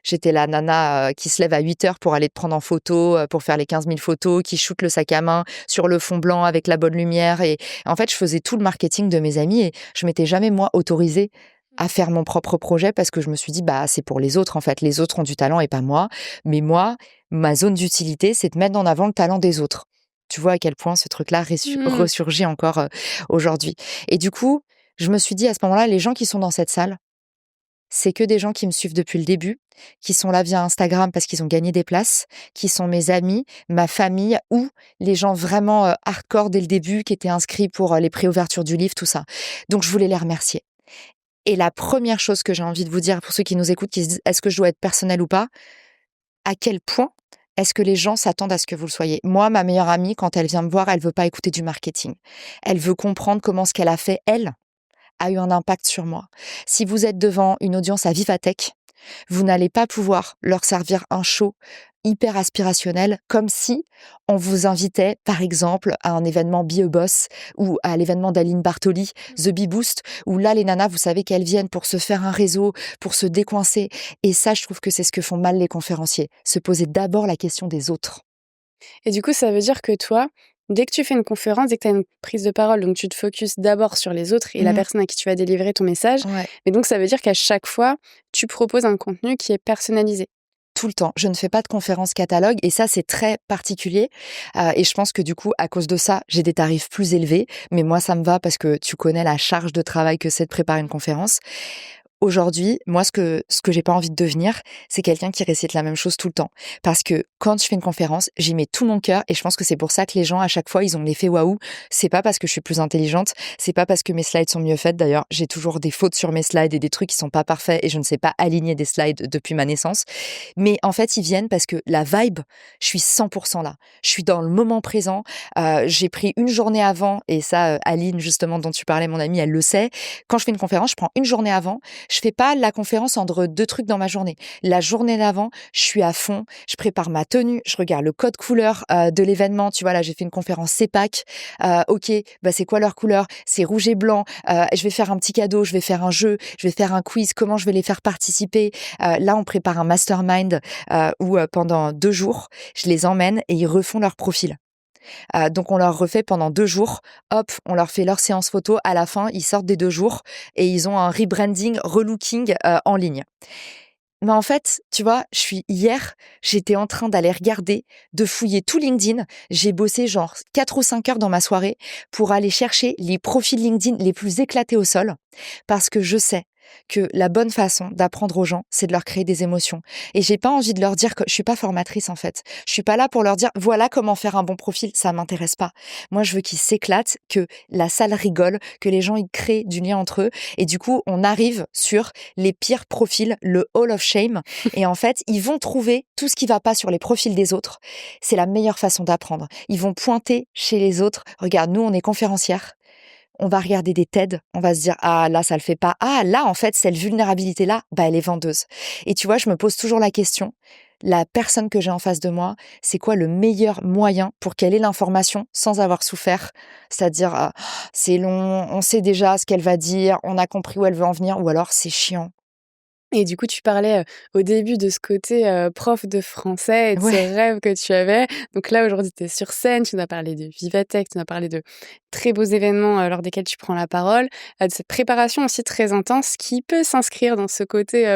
J'étais la nana qui se lève à 8 heures pour aller te prendre en photo, pour faire les 15 000 photos, qui shoot le sac à main sur le fond blanc avec la bonne lumière. Et en fait, je faisais tout le marketing de mes amies et je m'étais jamais, moi, autorisée à faire mon propre projet parce que je me suis dit, bah, c'est pour les autres, en fait. Les autres ont du talent et pas moi. Mais moi, ma zone d'utilité, c'est de mettre en avant le talent des autres. Tu vois à quel point ce truc-là ressurgit encore aujourd'hui. Et du coup, je me suis dit à ce moment-là, les gens qui sont dans cette salle, c'est que des gens qui me suivent depuis le début, qui sont là via Instagram parce qu'ils ont gagné des places, qui sont mes amis, ma famille ou les gens vraiment hardcore dès le début qui étaient inscrits pour les préouvertures du livre, tout ça. Donc, je voulais les remercier. Et la première chose que j'ai envie de vous dire pour ceux qui nous écoutent, qui se disent est-ce que je dois être personnel ou pas, à quel point est-ce que les gens s'attendent à ce que vous le soyez? Moi, ma meilleure amie, quand elle vient me voir, elle veut pas écouter du marketing. Elle veut comprendre comment ce qu'elle a fait, elle, a eu un impact sur moi. Si vous êtes devant une audience à Vivatech, vous n'allez pas pouvoir leur servir un show hyper aspirationnel comme si on vous invitait, par exemple, à un événement Be a Boss ou à l'événement d'Aline Bartoli, The Bee Boost, où là, les nanas, vous savez qu'elles viennent pour se faire un réseau, pour se décoincer. Et ça, je trouve que c'est ce que font mal les conférenciers. Se poser d'abord la question des autres.
Et du coup, ça veut dire que toi, dès que tu fais une conférence, dès que tu as une prise de parole, donc tu te focuses d'abord sur les autres et la personne à qui tu vas délivrer ton message.
Ouais.
Mais donc, ça veut dire qu'à chaque fois, tu proposes un contenu qui est personnalisé.
Tout le temps. Je ne fais pas de conférence catalogue et ça, c'est très particulier. Et je pense que du coup, à cause de ça, j'ai des tarifs plus élevés. Mais moi, ça me va parce que tu connais la charge de travail que c'est de préparer une conférence. Aujourd'hui, moi, ce que j'ai pas envie de devenir, c'est quelqu'un qui récite la même chose tout le temps. Parce que quand je fais une conférence, j'y mets tout mon cœur et je pense que c'est pour ça que les gens, à chaque fois, ils ont l'effet waouh. C'est pas parce que je suis plus intelligente, c'est pas parce que mes slides sont mieux faites. D'ailleurs, j'ai toujours des fautes sur mes slides et des trucs qui sont pas parfaits et je ne sais pas aligner des slides depuis ma naissance. Mais en fait, ils viennent parce que la vibe, je suis 100% là. Je suis dans le moment présent. J'ai pris une journée avant et ça, Aline, justement, dont tu parlais, mon amie, elle le sait. Quand je fais une conférence, je prends une journée avant. Je fais pas la conférence entre 2 trucs dans ma journée. La journée d'avant, je suis à fond, je prépare ma tenue, je regarde le code couleur de l'événement. Tu vois, là, j'ai fait une conférence CEPAC. OK, bah c'est quoi leur couleur? C'est rouge et blanc. Je vais faire un petit cadeau, je vais faire un jeu, je vais faire un quiz. Comment je vais les faire participer? Là, on prépare un mastermind où pendant 2 jours, je les emmène et ils refont leur profil. Donc on leur refait pendant 2 jours, hop, on leur fait leur séance photo, à la fin, ils sortent des 2 jours et ils ont un rebranding, relooking en ligne. Mais en fait, tu vois, hier, j'étais en train d'aller regarder, de fouiller tout LinkedIn. J'ai bossé genre 4 ou 5 heures dans ma soirée pour aller chercher les profils LinkedIn les plus éclatés au sol parce que je sais que la bonne façon d'apprendre aux gens, c'est de leur créer des émotions. Et j'ai pas envie de leur dire que je suis pas formatrice, en fait. Je suis pas là pour leur dire, voilà comment faire un bon profil. Ça m'intéresse pas. Moi, je veux qu'ils s'éclatent, que la salle rigole, que les gens, ils créent du lien entre eux. Et du coup, on arrive sur les pires profils, le Hall of Shame. Et en fait, ils vont trouver tout ce qui va pas sur les profils des autres. C'est la meilleure façon d'apprendre. Ils vont pointer chez les autres. Regarde, nous, on est conférencières. On va regarder des TED, on va se dire ah là ça le fait pas, ah là en fait cette vulnérabilité là, bah elle est vendeuse. Et tu vois, je me pose toujours la question, la personne que j'ai en face de moi, c'est quoi le meilleur moyen pour qu'elle ait l'information sans avoir souffert? C'est-à-dire c'est long, on sait déjà ce qu'elle va dire, on a compris où elle veut en venir, ou alors c'est chiant.
Et du coup, tu parlais au début de ce côté prof de français et de ce
Ouais.
rêve que tu avais. Donc là, aujourd'hui, tu es sur scène, tu nous as parlé de Vivatech, tu nous as parlé de très beaux événements lors desquels tu prends la parole, de cette préparation aussi très intense qui peut s'inscrire dans ce côté,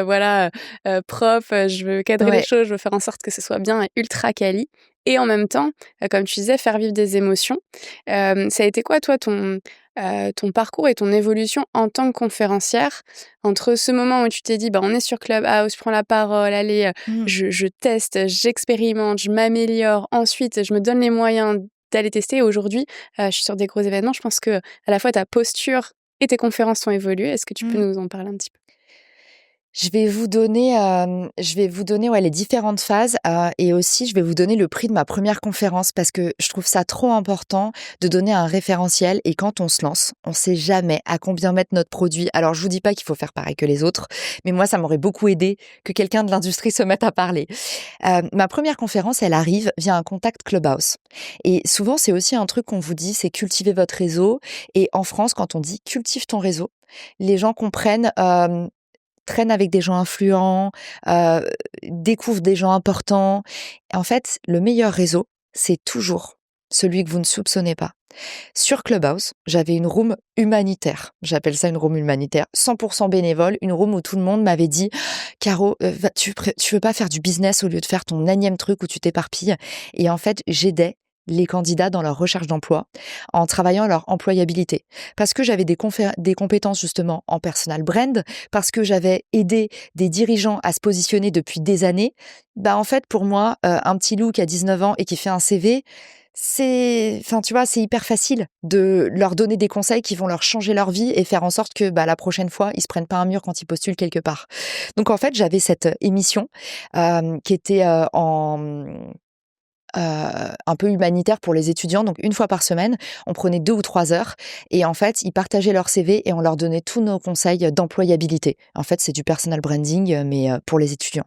prof, je veux cadrer les
Ouais.
choses, je veux faire en sorte que ce soit bien et ultra quali. Et en même temps, comme tu disais, faire vivre des émotions. Ça a été quoi, toi, ton ton parcours et ton évolution en tant que conférencière, entre ce moment où tu t'es dit: «Bah, on est sur Clubhouse, je prends la parole, allez,
Mmh.
je teste, j'expérimente, je m'améliore, ensuite je me donne les moyens d'aller tester» et aujourd'hui, je suis sur des gros événements. Je pense qu'à la fois ta posture et tes conférences ont évolué. Est-ce que tu peux
Mmh.
nous en parler un petit peu?
Je vais vous donner, ouais, les différentes phases, et aussi je vais vous donner le prix de ma première conférence parce que je trouve ça trop important de donner un référentiel et quand on se lance, on sait jamais à combien mettre notre produit. Alors je vous dis pas qu'il faut faire pareil que les autres, mais moi ça m'aurait beaucoup aidé que quelqu'un de l'industrie se mette à parler. Ma première conférence, elle arrive via un contact Clubhouse et souvent c'est aussi un truc qu'on vous dit, c'est cultiver votre réseau et en France, quand on dit: «Cultive ton réseau», les gens comprennent, traîne avec des gens influents, découvre des gens importants. En fait, le meilleur réseau, c'est toujours celui que vous ne soupçonnez pas. Sur Clubhouse, j'avais une room humanitaire. J'appelle ça une room humanitaire, 100% bénévole, une room où tout le monde m'avait dit: «Caro, tu veux pas faire du business au lieu de faire ton énième truc où tu t'éparpilles?» Et en fait, j'aidais les candidats dans leur recherche d'emploi en travaillant leur employabilité. Parce que j'avais des compétences justement en personal brand, parce que j'avais aidé des dirigeants à se positionner depuis des années. Bah en fait, pour moi, un petit loup qui a 19 ans et qui fait un CV, enfin, tu vois, c'est hyper facile de leur donner des conseils qui vont leur changer leur vie et faire en sorte que, bah, la prochaine fois, ils se prennent pas un mur quand ils postulent quelque part. Donc, en fait, j'avais cette émission qui était un peu humanitaire pour les étudiants. Donc, une fois par semaine, on prenait 2 ou 3 heures et en fait, ils partageaient leur CV et on leur donnait tous nos conseils d'employabilité. En fait, c'est du personal branding, mais pour les étudiants.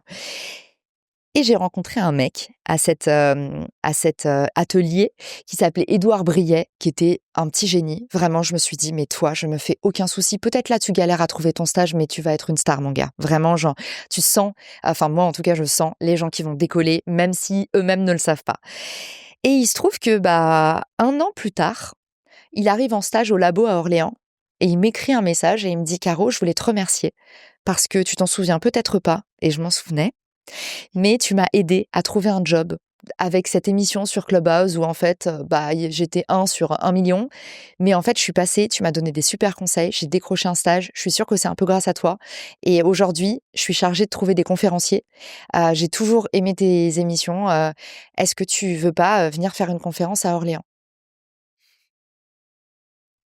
Et j'ai rencontré un mec à cet atelier qui s'appelait Édouard Briet, qui était un petit génie. Vraiment, je me suis dit: «Mais toi, je me fais aucun souci. Peut-être là, tu galères à trouver ton stage, mais tu vas être une star, mon gars». Vraiment, genre, tu sens, enfin moi, en tout cas, je sens les gens qui vont décoller, même si eux-mêmes ne le savent pas. Et il se trouve que, bah, 1 an plus tard, il arrive en stage au labo à Orléans et il m'écrit un message et il me dit: «Caro, je voulais te remercier parce que tu t'en souviens peut-être pas» et je m'en souvenais. Mais tu m'as aidé à trouver un job avec cette émission sur Clubhouse où en fait, bah, j'étais 1 sur 1 million. Mais en fait, je suis passée, tu m'as donné des super conseils, j'ai décroché un stage. Je suis sûre que c'est un peu grâce à toi. Et aujourd'hui, je suis chargée de trouver des conférenciers. J'ai toujours aimé tes émissions. Est-ce que tu veux pas venir faire une conférence à Orléans?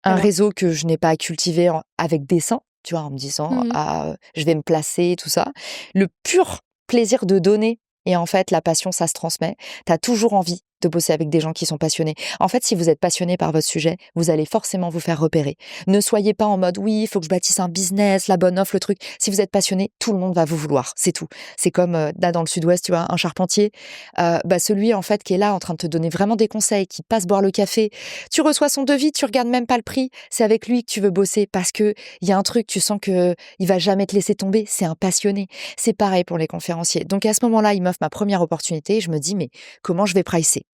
Un
Alors
réseau que je n'ai pas cultivé avec dessein, tu vois, en me disant:
mmh.
«Ah, je vais me placer», tout ça. Le pur plaisir de donner et en fait, la passion, ça se transmet. Tu as toujours envie de bosser avec des gens qui sont passionnés. En fait, si vous êtes passionné par votre sujet, vous allez forcément vous faire repérer. Ne soyez pas en mode: «Oui, il faut que je bâtisse un business, la bonne offre, le truc». Si vous êtes passionné, tout le monde va vous vouloir, c'est tout. C'est comme, là, dans le sud-ouest, tu vois, un charpentier, bah, celui, en fait, qui est là en train de te donner vraiment des conseils, qui passe boire le café. Tu reçois son devis, tu regardes même pas le prix. C'est avec lui que tu veux bosser parce que il y a un truc, tu sens que il va jamais te laisser tomber. C'est un passionné. C'est pareil pour les conférenciers. Donc à ce moment-là, il m'offre ma première opportunité et je me dis: «Mais comment je vais pricer?»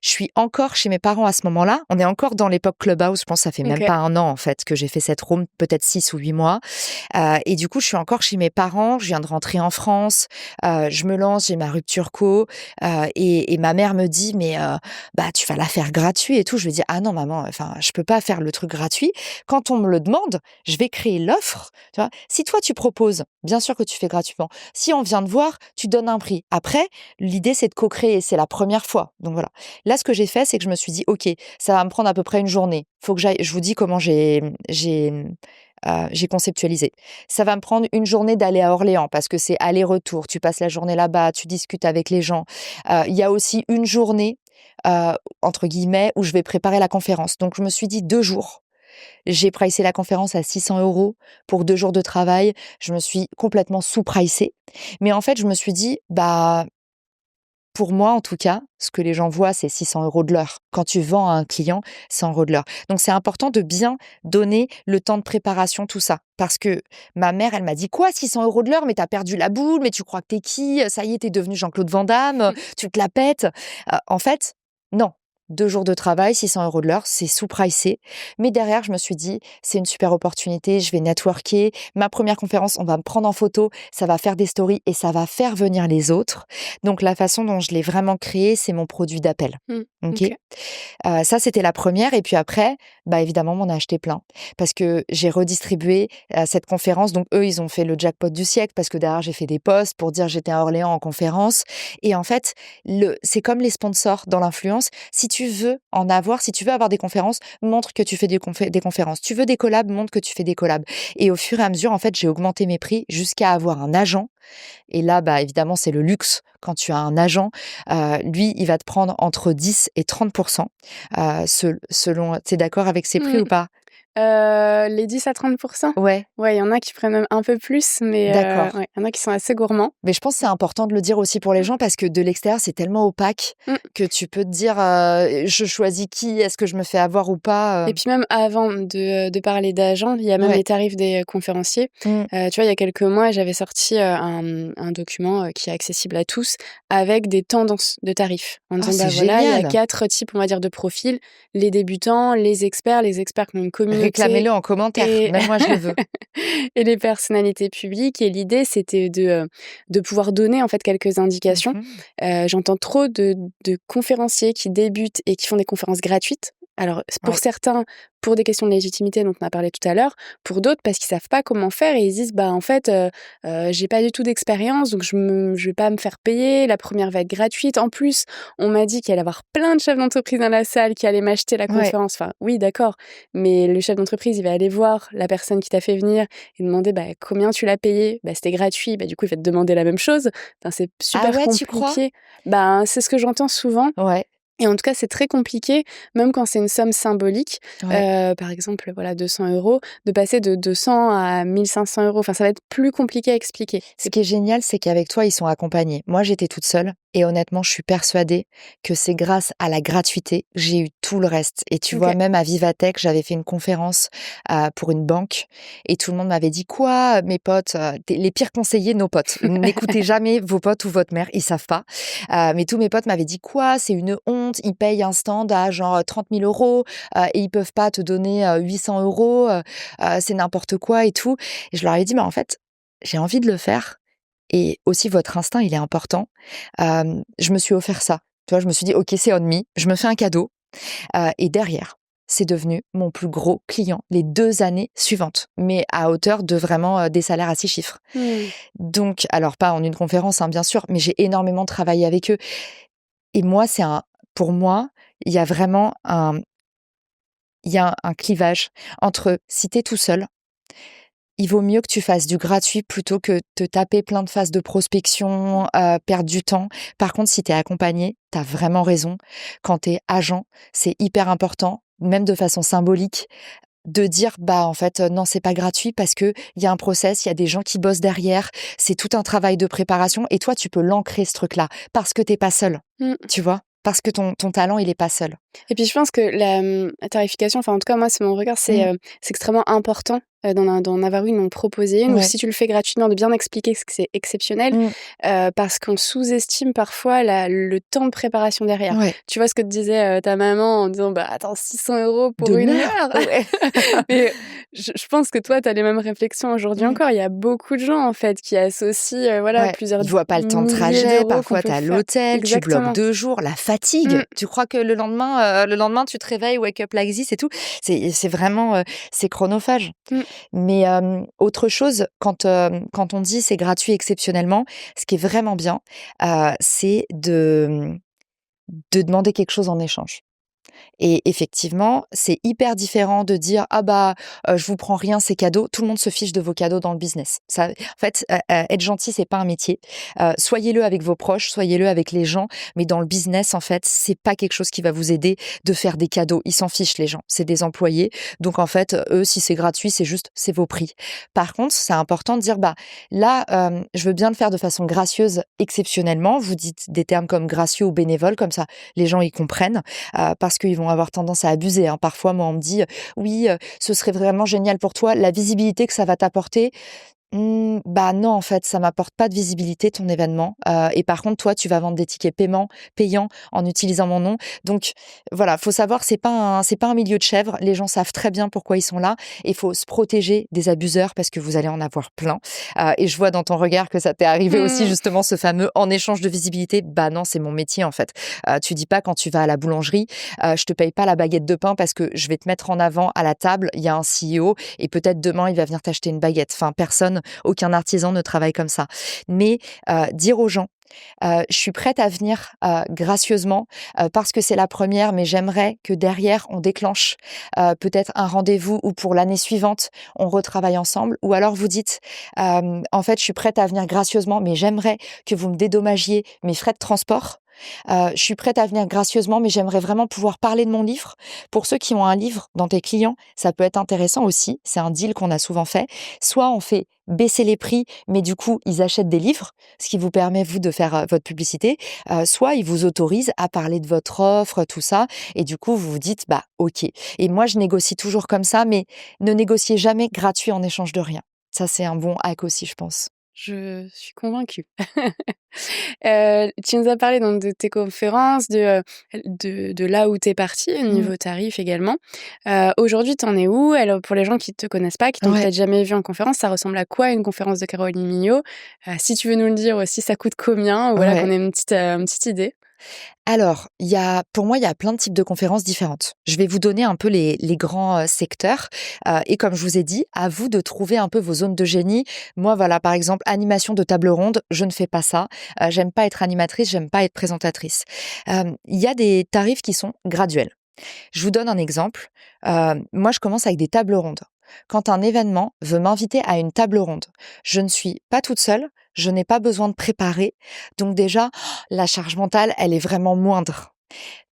Je suis encore chez mes parents à ce moment-là. On est encore dans l'époque Clubhouse. Je pense que ça fait même
OK.
pas 1 an, en fait, que j'ai fait cette room, peut-être 6 ou 8 mois. Et du coup, je suis encore chez mes parents. Je viens de rentrer en France. Je me lance, j'ai ma rupture co. Et ma mère me dit: «Mais bah, tu vas la faire gratuit et tout». Je lui dis: «Ah non, maman, enfin, je peux pas faire le truc gratuit. Quand on me le demande, je vais créer l'offre». Tu vois? Si toi, tu proposes, bien sûr que tu fais gratuitement. Si on vient te voir, tu donnes un prix. Après, l'idée, c'est de co-créer. C'est la première fois. Donc voilà. Là, ce que j'ai fait, c'est que je me suis dit: «OK, ça va me prendre à peu près une journée. Faut que j'aille». Je vous dis comment j'ai conceptualisé. Ça va me prendre une journée d'aller à Orléans parce que c'est aller-retour. Tu passes la journée là-bas, tu discutes avec les gens. Il y a aussi une journée, entre guillemets, où je vais préparer la conférence. Donc je me suis dit 2 jours. J'ai pricé la conférence à 600 € pour 2 jours de travail. Je me suis complètement sous-pricée. Mais en fait, je me suis dit: «Bah, pour moi, en tout cas, ce que les gens voient, c'est 600 € de l'heure. Quand tu vends à un client, 100 € de l'heure. Donc, c'est important de bien donner le temps de préparation, tout ça. Parce que ma mère, elle m'a dit: «Quoi, 600 € de l'heure? Mais t'as perdu la boule, mais tu crois que t'es qui? Ça y est, t'es devenu Jean-Claude Van Damme, tu te la pètes». En fait, non. 2 jours de travail, 600 € de l'heure, c'est sous-pricé. Mais derrière, je me suis dit, c'est une super opportunité, je vais networker. Ma première conférence, on va me prendre en photo, ça va faire des stories et ça va faire venir les autres. Donc, la façon dont je l'ai vraiment créé, c'est mon produit d'appel. OK.
OK.
Ça, c'était la première. Et puis après, évidemment, on m'en a acheté plein parce que j'ai redistribué cette conférence. Donc, eux, ils ont fait le jackpot du siècle parce que derrière, j'ai fait des posts pour dire j'étais à Orléans en conférence. Et en fait, c'est comme les sponsors dans l'influence. Si tu veux avoir des conférences, montre que tu fais des conférences. Tu veux des collabs, montre que tu fais des collabs. Et au fur et à mesure, en fait, j'ai augmenté mes prix jusqu'à avoir un agent. Et là, évidemment, c'est le luxe. Quand tu as un agent, lui, il va te prendre entre 10 et 30%, selon... T'es d'accord avec ces prix
Mmh.
ou pas?
Les 10 à 30%?
Ouais,
Ouais, il y en a qui prennent même un peu plus, mais
d'accord.
ouais, il y en a qui sont assez gourmands.
Mais je pense que c'est important de le dire aussi pour les gens parce que de l'extérieur, c'est tellement opaque
Mmh.
que tu peux te dire je choisis qui, est-ce que je me fais avoir ou pas
Et puis même avant de parler d'agents, il y a même
Ouais.
les tarifs des conférenciers.
Mmh.
Tu vois, il y a quelques mois, j'avais sorti un document qui est accessible à tous avec des tendances de tarifs. En disant,
C'est
voilà, il y a
génial.
4 types, on va dire, de profils. Les débutants, les experts qui ont une communauté.
Réclamez-le en commentaire.
Et...
Même moi, je le veux.
et les personnalités publiques. Et l'idée, c'était de pouvoir donner en fait quelques indications.
Mhm.
J'entends trop de conférenciers qui débutent et qui font des conférences gratuites. Alors, pour
Ouais.
certains, pour des questions de légitimité dont on a parlé tout à l'heure, pour d'autres, parce qu'ils savent pas comment faire et ils disent, en fait, j'ai pas du tout d'expérience, donc je vais pas me faire payer, la première va être gratuite. En plus, on m'a dit qu'il allait y avoir plein de chefs d'entreprise dans la salle qui allaient m'acheter la
Ouais.
conférence. Enfin, oui, d'accord, mais le chef d'entreprise, il va aller voir la personne qui t'a fait venir et demander, combien tu l'as payé? C'était gratuit, du coup, il va te demander la même chose. Enfin, c'est
Ah
super
ouais, tu crois?
compliqué. C'est ce que j'entends souvent.
Ouais.
Et en tout cas, c'est très compliqué, même quand c'est une somme symbolique,
Ouais.
par exemple, voilà, 200 €, de passer de 200 à 1 500 €. Enfin, ça va être plus compliqué à expliquer.
Ce qui est génial, c'est qu'avec toi, ils sont accompagnés. Moi, j'étais toute seule et honnêtement, je suis persuadée que c'est grâce à la gratuité que j'ai eu tout le reste. Et tu vois,
OK.
même à Vivatech, j'avais fait une conférence pour une banque et tout le monde m'avait dit quoi, mes potes, les pires conseillers, nos potes. N'écoutez jamais vos potes ou votre mère, ils savent pas. Mais tous mes potes m'avaient dit quoi, c'est une honte, ils payent un stand à genre 30 000 € et ils peuvent pas te donner 800 €, c'est n'importe quoi et tout. Et je leur ai dit, mais en fait, j'ai envie de le faire et aussi votre instinct, il est important. Je me suis offert ça. Tu vois, je me suis dit: «OK, c'est on me, je me fais un cadeau», et derrière, c'est devenu mon plus gros client les 2 années suivantes, mais à hauteur de vraiment, des salaires à 6 chiffres.
Mmh.
Donc alors pas en une conférence, hein, bien sûr, mais j'ai énormément travaillé avec eux et moi, pour moi, il y a vraiment un clivage entre si tu es tout seul, il vaut mieux que tu fasses du gratuit plutôt que te taper plein de phases de prospection, perdre du temps. Par contre, si tu es accompagné, tu as vraiment raison. Quand tu es agent, c'est hyper important, même de façon symbolique, de dire en fait non, c'est pas gratuit parce que il y a un process, il y a des gens qui bossent derrière, c'est tout un travail de préparation et toi tu peux l'ancrer ce truc-là parce que t'es pas seul.
Mmh.
Tu vois? Parce que ton talent, il est pas seul.
Et puis je pense que la tarification, enfin en tout cas moi c'est mon regard, c'est extrêmement important d'en avoir une, d'en proposer une, ou
Ouais.
si tu le fais gratuitement, de bien expliquer que c'est exceptionnel,
Mmh.
parce qu'on sous-estime parfois le temps de préparation derrière.
Ouais.
Tu vois ce que te disait ta maman en disant attends, 600 € pour
De
1
l'heure.
heure.
Ouais.
Mais je pense que toi, tu as les mêmes réflexions aujourd'hui
Mmh.
encore. Il y a beaucoup de gens en fait qui associent
Ouais,
plusieurs
ils voient pas le temps de
milliers
trajet,
d'euros qu'on
parfois
peut
tu es à
faire.
l'hôtel, tu bloques
Exactement.
2 jours, la fatigue.
Mmh.
Tu crois que le lendemain, tu te réveilles, wake up like this et tout. C'est vraiment, c'est chronophage.
Mmh.
Mais autre chose, quand on dit c'est gratuit exceptionnellement, ce qui est vraiment bien, c'est de demander quelque chose en échange. Et effectivement, c'est hyper différent de dire: «Ah je vous prends rien, c'est cadeau». Tout le monde se fiche de vos cadeaux dans le business. Ça, en fait, être gentil, c'est pas un métier. Soyez-le avec vos proches, soyez-le avec les gens, mais dans le business, en fait, c'est pas quelque chose qui va vous aider de faire des cadeaux. Ils s'en fichent, les gens. C'est des employés. Donc, en fait, eux, si c'est gratuit, c'est vos prix. Par contre, c'est important de dire: là, je veux bien le faire de façon gracieuse, exceptionnellement. Vous dites des termes comme gracieux ou bénévole, comme ça, les gens, ils comprennent, parce qu'ils vont avoir tendance à abuser, hein. Parfois, moi, on me dit: «Oui, ce serait vraiment génial pour toi». La visibilité que ça va t'apporter, Bah non, en fait, ça m'apporte pas de visibilité ton événement. Et par contre, toi, tu vas vendre des tickets payants en utilisant mon nom. Donc voilà, faut savoir, c'est pas un milieu de chèvres. Les gens savent très bien pourquoi ils sont là. Il faut se protéger des abuseurs parce que vous allez en avoir plein. Et je vois dans ton regard que ça t'est arrivé aussi,
Mmh.
justement, ce fameux en échange de visibilité. Bah non, c'est mon métier en fait. Tu dis pas quand tu vas à la boulangerie, je te paye pas la baguette de pain parce que je vais te mettre en avant à la table. Il y a un CEO et peut-être demain il va venir t'acheter une baguette. Enfin, aucun artisan ne travaille comme ça. Mais dire aux gens, je suis prête à venir gracieusement parce que c'est la première, mais j'aimerais que derrière, on déclenche peut-être un rendez-vous ou pour l'année suivante, on retravaille ensemble. Ou alors vous dites, en fait, je suis prête à venir gracieusement, mais j'aimerais que vous me dédommagiez mes frais de transport. Je suis prête à venir gracieusement, mais j'aimerais vraiment pouvoir parler de mon livre. Pour ceux qui ont un livre dans tes clients, ça peut être intéressant aussi. C'est un deal qu'on a souvent fait. Soit on fait baisser les prix, mais du coup, ils achètent des livres, ce qui vous permet, vous, de faire votre publicité. Soit ils vous autorisent à parler de votre offre, tout ça. Et du coup, vous vous dites, bah, OK. Et moi, je négocie toujours comme ça, mais ne négociez jamais gratuit en échange de rien. Ça, c'est un bon hack aussi, je pense.
Je suis convaincue. Tu nous as parlé donc de tes conférences, de là où tu es partie, au
Mmh.
niveau tarif également. Aujourd'hui, tu en es où? Alors pour les gens qui te connaissent pas, qui t'ont
Ouais.
peut-être jamais vue en conférence, ça ressemble à quoi une conférence de Caroline Mignot? Si tu veux nous le dire aussi, ça coûte combien? Ou voilà,
Ouais.
qu'on ait une petite idée.
Alors, pour moi, il y a plein de types de conférences différentes. Je vais vous donner un peu les grands secteurs. Et comme je vous ai dit, à vous de trouver un peu vos zones de génie. Moi, voilà, par exemple, animation de table ronde, je ne fais pas ça. J'aime pas être animatrice, j'aime pas être présentatrice. Il y a des tarifs qui sont graduels. Je vous donne un exemple. Moi, je commence avec des tables rondes. Quand un événement veut m'inviter à une table ronde, je ne suis pas toute seule, je n'ai pas besoin de préparer. Donc déjà, la charge mentale, elle est vraiment moindre.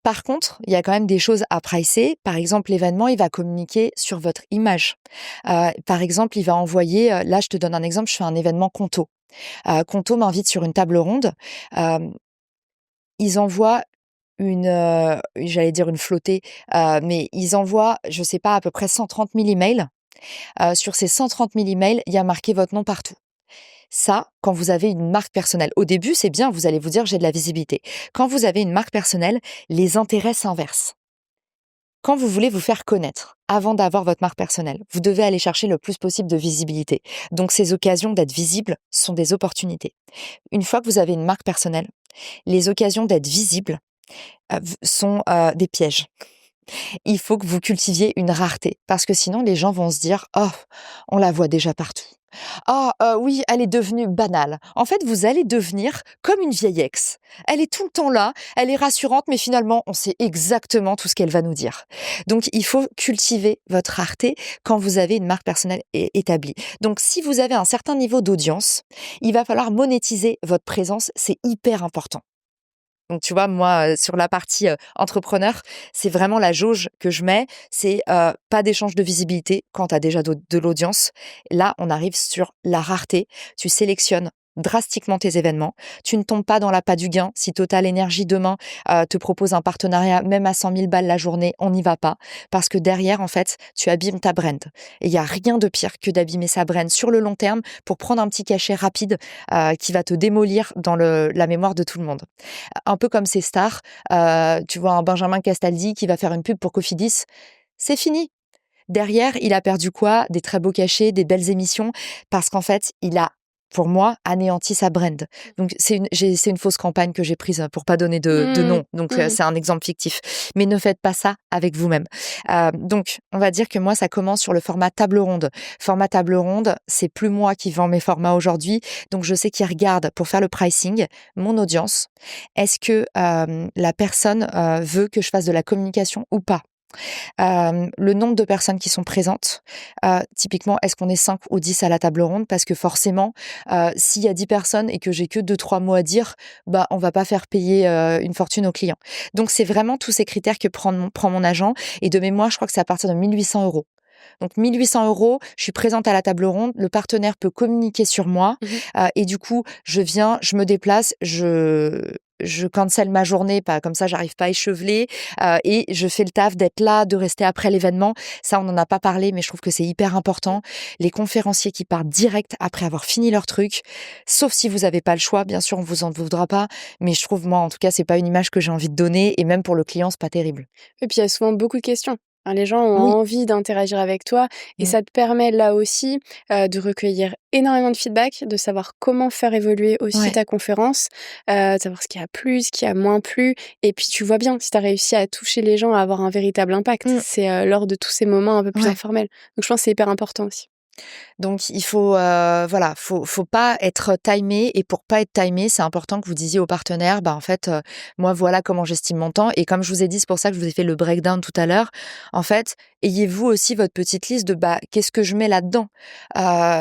Par contre, il y a quand même des choses à pricer. Par exemple, l'événement, il va communiquer sur votre image. Par exemple, il va envoyer, là, je te donne un exemple, je fais un événement Conto. Conto m'invite sur une table ronde. Euh, Ils envoient j'allais dire une flottée, mais ils envoient, je sais pas, à peu près 130 000 emails. Sur ces 130 000 emails, il y a marqué votre nom partout. Ça, quand vous avez une marque personnelle, au début, c'est bien, vous allez vous dire j'ai de la visibilité. Quand vous avez une marque personnelle, les intérêts s'inversent. Quand vous voulez vous faire connaître, avant d'avoir votre marque personnelle, vous devez aller chercher le plus possible de visibilité. Donc ces occasions d'être visible sont des opportunités. Une fois que vous avez une marque personnelle, les occasions d'être visible sont des pièges. Il faut que vous cultiviez une rareté parce que sinon les gens vont se dire: «Oh, on la voit déjà partout. Ah, oui, elle est devenue banale». En fait, vous allez devenir comme une vieille ex. Elle est tout le temps là, elle est rassurante, mais finalement, on sait exactement tout ce qu'elle va nous dire. Donc il faut cultiver votre rareté quand vous avez une marque personnelle établie. Donc si vous avez un certain niveau d'audience, il va falloir monétiser votre présence, c'est hyper important. Donc tu vois, moi, sur la partie, entrepreneur, c'est vraiment la jauge que je mets, c'est, pas d'échange de visibilité quand tu as déjà de l'audience. Là, on arrive sur la rareté. Tu sélectionnes drastiquement tes événements. Tu ne tombes pas dans l'appât du gain. Si Total Énergie demain, te propose un partenariat, même à 100 000 balles la journée, on n'y va pas. Parce que derrière, en fait, tu abîmes ta brand. Et il y a rien de pire que d'abîmer sa brand sur le long terme pour prendre un petit cachet rapide, qui va te démolir dans la mémoire de tout le monde. Un peu comme ces stars, tu vois un Benjamin Castaldi qui va faire une pub pour Cofidis, c'est fini. Derrière, il a perdu quoi? Des très beaux cachets, des belles émissions, parce qu'en fait, il a, pour moi, anéanti sa brand. Donc c'est une fausse campagne que j'ai prise pour pas donner de
Mmh.
nom. Donc
Mmh.
c'est un exemple fictif. Mais ne faites pas ça avec vous-même. Donc on va dire que moi, ça commence sur le format table ronde. Format table ronde, c'est plus moi qui vends mes formats aujourd'hui. Donc je sais qui regarde pour faire le pricing, mon audience. Est-ce que la personne veut que je fasse de la communication ou pas? Le nombre de personnes qui sont présentes, typiquement, est-ce qu'on est 5 ou 10 à la table ronde? Parce que forcément, s'il y a 10 personnes et que j'ai que 2-3 mots à dire, bah, on va pas faire payer, une fortune aux clients. Donc c'est vraiment tous ces critères que prend mon agent et de mémoire, je crois que c'est à partir de 1 800 €. Donc 1 800 €, je suis présente à la table ronde, le partenaire peut communiquer sur moi,
Mmh.
et du coup, je viens, je me déplace, je cancelle ma journée, pas comme ça, j'arrive pas échevelée, et je fais le taf d'être là, de rester après l'événement. Ça, on n'en a pas parlé, mais je trouve que c'est hyper important. Les conférenciers qui partent direct après avoir fini leur truc, sauf si vous avez pas le choix, bien sûr, on vous en voudra pas, mais je trouve, moi, en tout cas, c'est pas une image que j'ai envie de donner, et même pour le client, c'est pas terrible.
Et puis il y a souvent beaucoup de questions. Hein, les gens ont
Oui.
envie d'interagir avec toi et
Mmh.
ça te permet là aussi de recueillir énormément de feedback, de savoir comment faire évoluer aussi
Ouais.
ta conférence, de savoir ce qui a plu, ce qui a moins plu. Et puis tu vois bien si tu as réussi à toucher les gens, à avoir un véritable impact.
Mmh.
C'est lors de tous ces moments un peu plus
Ouais.
informels. Donc je pense que c'est hyper important aussi.
Donc il faut, voilà, faut pas être timé, et pour pas être timé, c'est important que vous disiez au partenaire: «Bah, en fait, moi, voilà comment j'estime mon temps», et comme je vous ai dit, c'est pour ça que je vous ai fait le breakdown tout à l'heure. En fait, ayez vous aussi votre petite liste de, bah, qu'est-ce que je mets là-dedans?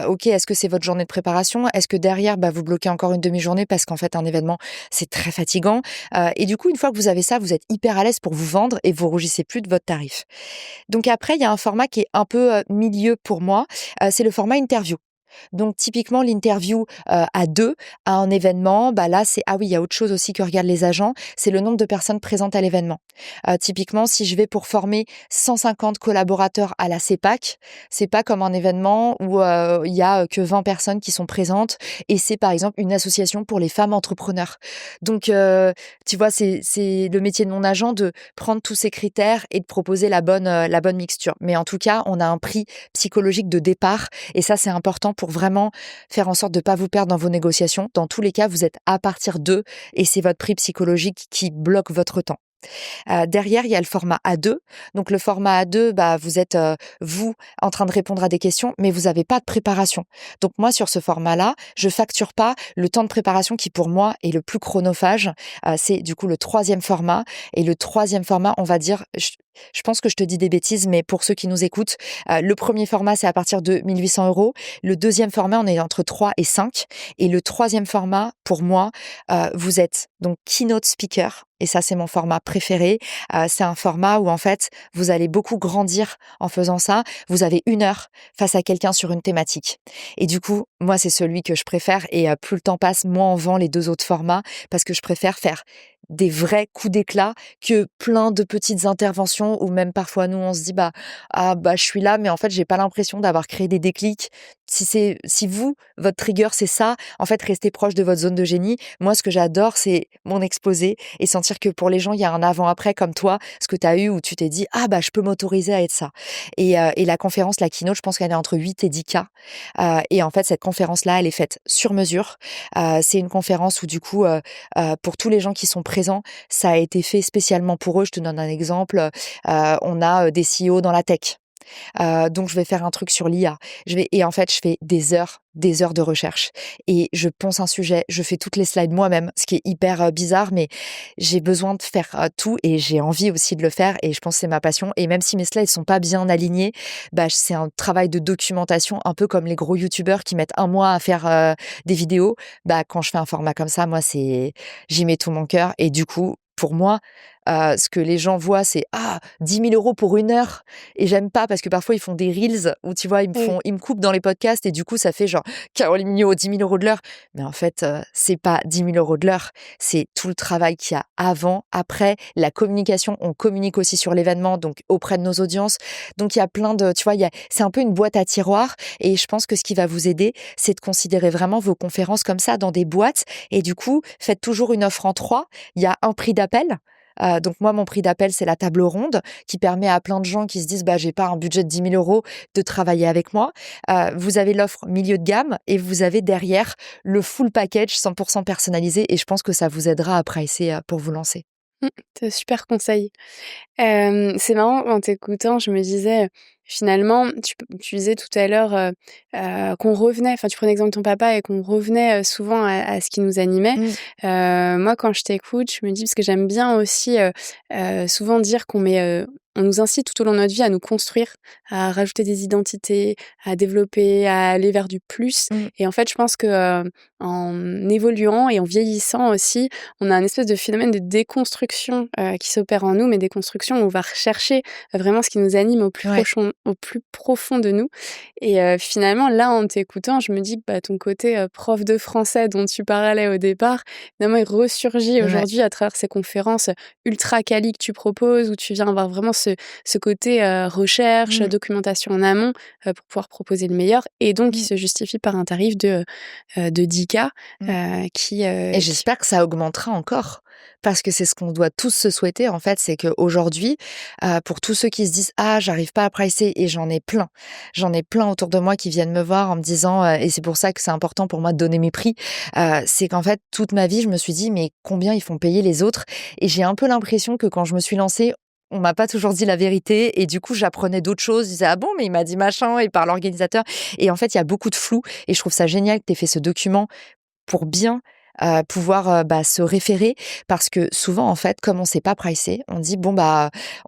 OK, est-ce que c'est votre journée de préparation? Est-ce que derrière, bah, vous bloquez encore une demi-journée parce qu'en fait, un événement, c'est très fatigant? Et du coup, une fois que vous avez ça, vous êtes hyper à l'aise pour vous vendre et vous rougissez plus de votre tarif. Donc après, il y a un format qui est un peu, milieu pour moi, c'est le format interview. Donc typiquement l'interview, à 2 à un événement, bah, là, c'est ah oui, il y a autre chose aussi que regardent les agents, c'est le nombre de personnes présentes à l'événement. Typiquement, si je vais pour former 150 collaborateurs à la CEPAC, c'est pas comme un événement où, il y a, que 20 personnes qui sont présentes, et c'est par exemple une association pour les femmes entrepreneurs. Donc, tu vois, c'est le métier de mon agent de prendre tous ces critères et de proposer la bonne mixture. Mais en tout cas, on a un prix psychologique de départ, et ça, c'est important pour vraiment faire en sorte de pas vous perdre dans vos négociations. Dans tous les cas, vous êtes à partir d'eux, et c'est votre prix psychologique qui bloque votre temps. Derrière, il y a le format A2. Donc le format A2, bah, vous êtes, vous, en train de répondre à des questions, mais vous avez pas de préparation. Donc moi, sur ce format-là, je facture pas le temps de préparation qui, pour moi, est le plus chronophage. C'est du coup le 3e format, et le 3e format, on va dire, je pense que je te dis des bêtises, mais pour ceux qui nous écoutent, le 1er format, c'est à partir de 1 800 €. Le 2e format, on est entre 3 et 5, et le 3e format, pour moi, vous êtes donc keynote speaker, et ça, c'est mon format préféré. C'est un format où, en fait, vous allez beaucoup grandir en faisant ça. Vous avez 1 heure face à quelqu'un sur une thématique, et du coup, moi, c'est celui que je préfère, et plus le temps passe, moins on vend les 2 autres formats, parce que je préfère faire des vrais coups d'éclat que plein de petites interventions où même parfois nous on se dit bah ah bah je suis là, mais en fait j'ai pas l'impression d'avoir créé des déclics. Si vous, votre trigger c'est ça, en fait restez proche de votre zone de génie. Moi ce que j'adore c'est mon exposé, et sentir que pour les gens il y a un avant-après, comme toi, ce que tu as eu où tu t'es dit ah bah je peux m'autoriser à être ça. Et la conférence, la keynote, je pense qu'elle est entre 8 et 10 K. Et en fait cette conférence là elle est faite sur mesure. C'est une conférence où du coup pour tous les gens qui sont présents, ça a été fait spécialement pour eux. Je te donne un exemple, on a, des CEO dans la tech. Donc je vais faire un truc sur l'IA. Et en fait, je fais des heures de recherche, et je ponce un sujet, je fais toutes les slides moi-même, ce qui est hyper, bizarre, mais j'ai besoin de faire, tout, et j'ai envie aussi de le faire, et je pense que c'est ma passion, et même si mes slides sont pas bien alignés, bah, c'est un travail de documentation, un peu comme les gros youtubeurs qui mettent 1 mois à faire, des vidéos. Bah, quand je fais un format comme ça, moi, j'y mets tout mon cœur, et du coup, pour moi, ce que les gens voient, c'est: «Ah, 10 000 € pour 1 heure», et j'aime pas parce que parfois ils font des reels où tu vois,
Oui.
ils me coupent dans les podcasts, et du coup ça fait genre Caroline Mignot, 10 000 € de l'heure. Mais en fait, c'est pas 10 000 € de l'heure, c'est tout le travail qu'il y a avant, après, la communication. On communique aussi sur l'événement, donc auprès de nos audiences. Donc il y a plein de, tu vois, c'est un peu une boîte à tiroirs, et je pense que ce qui va vous aider, c'est de considérer vraiment vos conférences comme ça, dans des boîtes, et du coup, faites toujours une offre en 3. Il y a un prix d'appel. Donc moi, mon prix d'appel, c'est la table ronde, qui permet à plein de gens qui se disent: «Bah, j'ai pas un budget de 10 000 € de travailler avec moi». Vous avez l'offre milieu de gamme, et vous avez derrière le full package 100% personnalisé, et je pense que ça vous aidera à pricer, pour vous lancer.
C'est un super conseil. C'est marrant en t'écoutant, je me disais, finalement, tu disais tout à l'heure, qu'on revenait enfin, tu prenais l'exemple de ton papa et qu'on revenait, souvent à ce qui nous animait.
Mmh.
Moi, quand je t'écoute, je me dis parce que j'aime bien aussi, souvent dire qu'on met, on nous incite tout au long de notre vie à nous construire, à rajouter des identités, à développer, à aller vers du plus. Et en fait, je pense que en évoluant et en vieillissant aussi, on a un espèce de phénomène de déconstruction qui s'opère en nous, mais déconstruction où on va rechercher vraiment ce qui nous anime au plus profond de nous. Et finalement, là, en t'écoutant, je me dis que ton côté prof de français dont tu parlais au départ, finalement, il ressurgit aujourd'hui à travers ces conférences ultra quali que tu proposes, où tu viens avoir vraiment ce côté recherche, documentation en amont pour pouvoir proposer le meilleur, et donc qui se justifie par un tarif de 10K
Et j'espère que ça augmentera encore. Parce que c'est ce qu'on doit tous se souhaiter, en fait, c'est qu'aujourd'hui, pour tous ceux qui se disent « Ah, j'arrive pas à pricer », et j'en ai plein autour de moi qui viennent me voir en me disant et c'est pour ça que c'est important pour moi de donner mes prix, c'est qu'en fait, toute ma vie, je me suis dit « Mais combien ils font payer les autres ?» Et j'ai un peu l'impression que quand je me suis lancée, on m'a pas toujours dit la vérité et du coup, j'apprenais d'autres choses. Je disais « Ah bon, mais il m'a dit machin » et par l'organisateur. Et en fait, il y a beaucoup de flou et je trouve ça génial que tu aies fait ce document pour bien pouvoir se référer parce que souvent en fait comme on sait pas pricer, on dit bon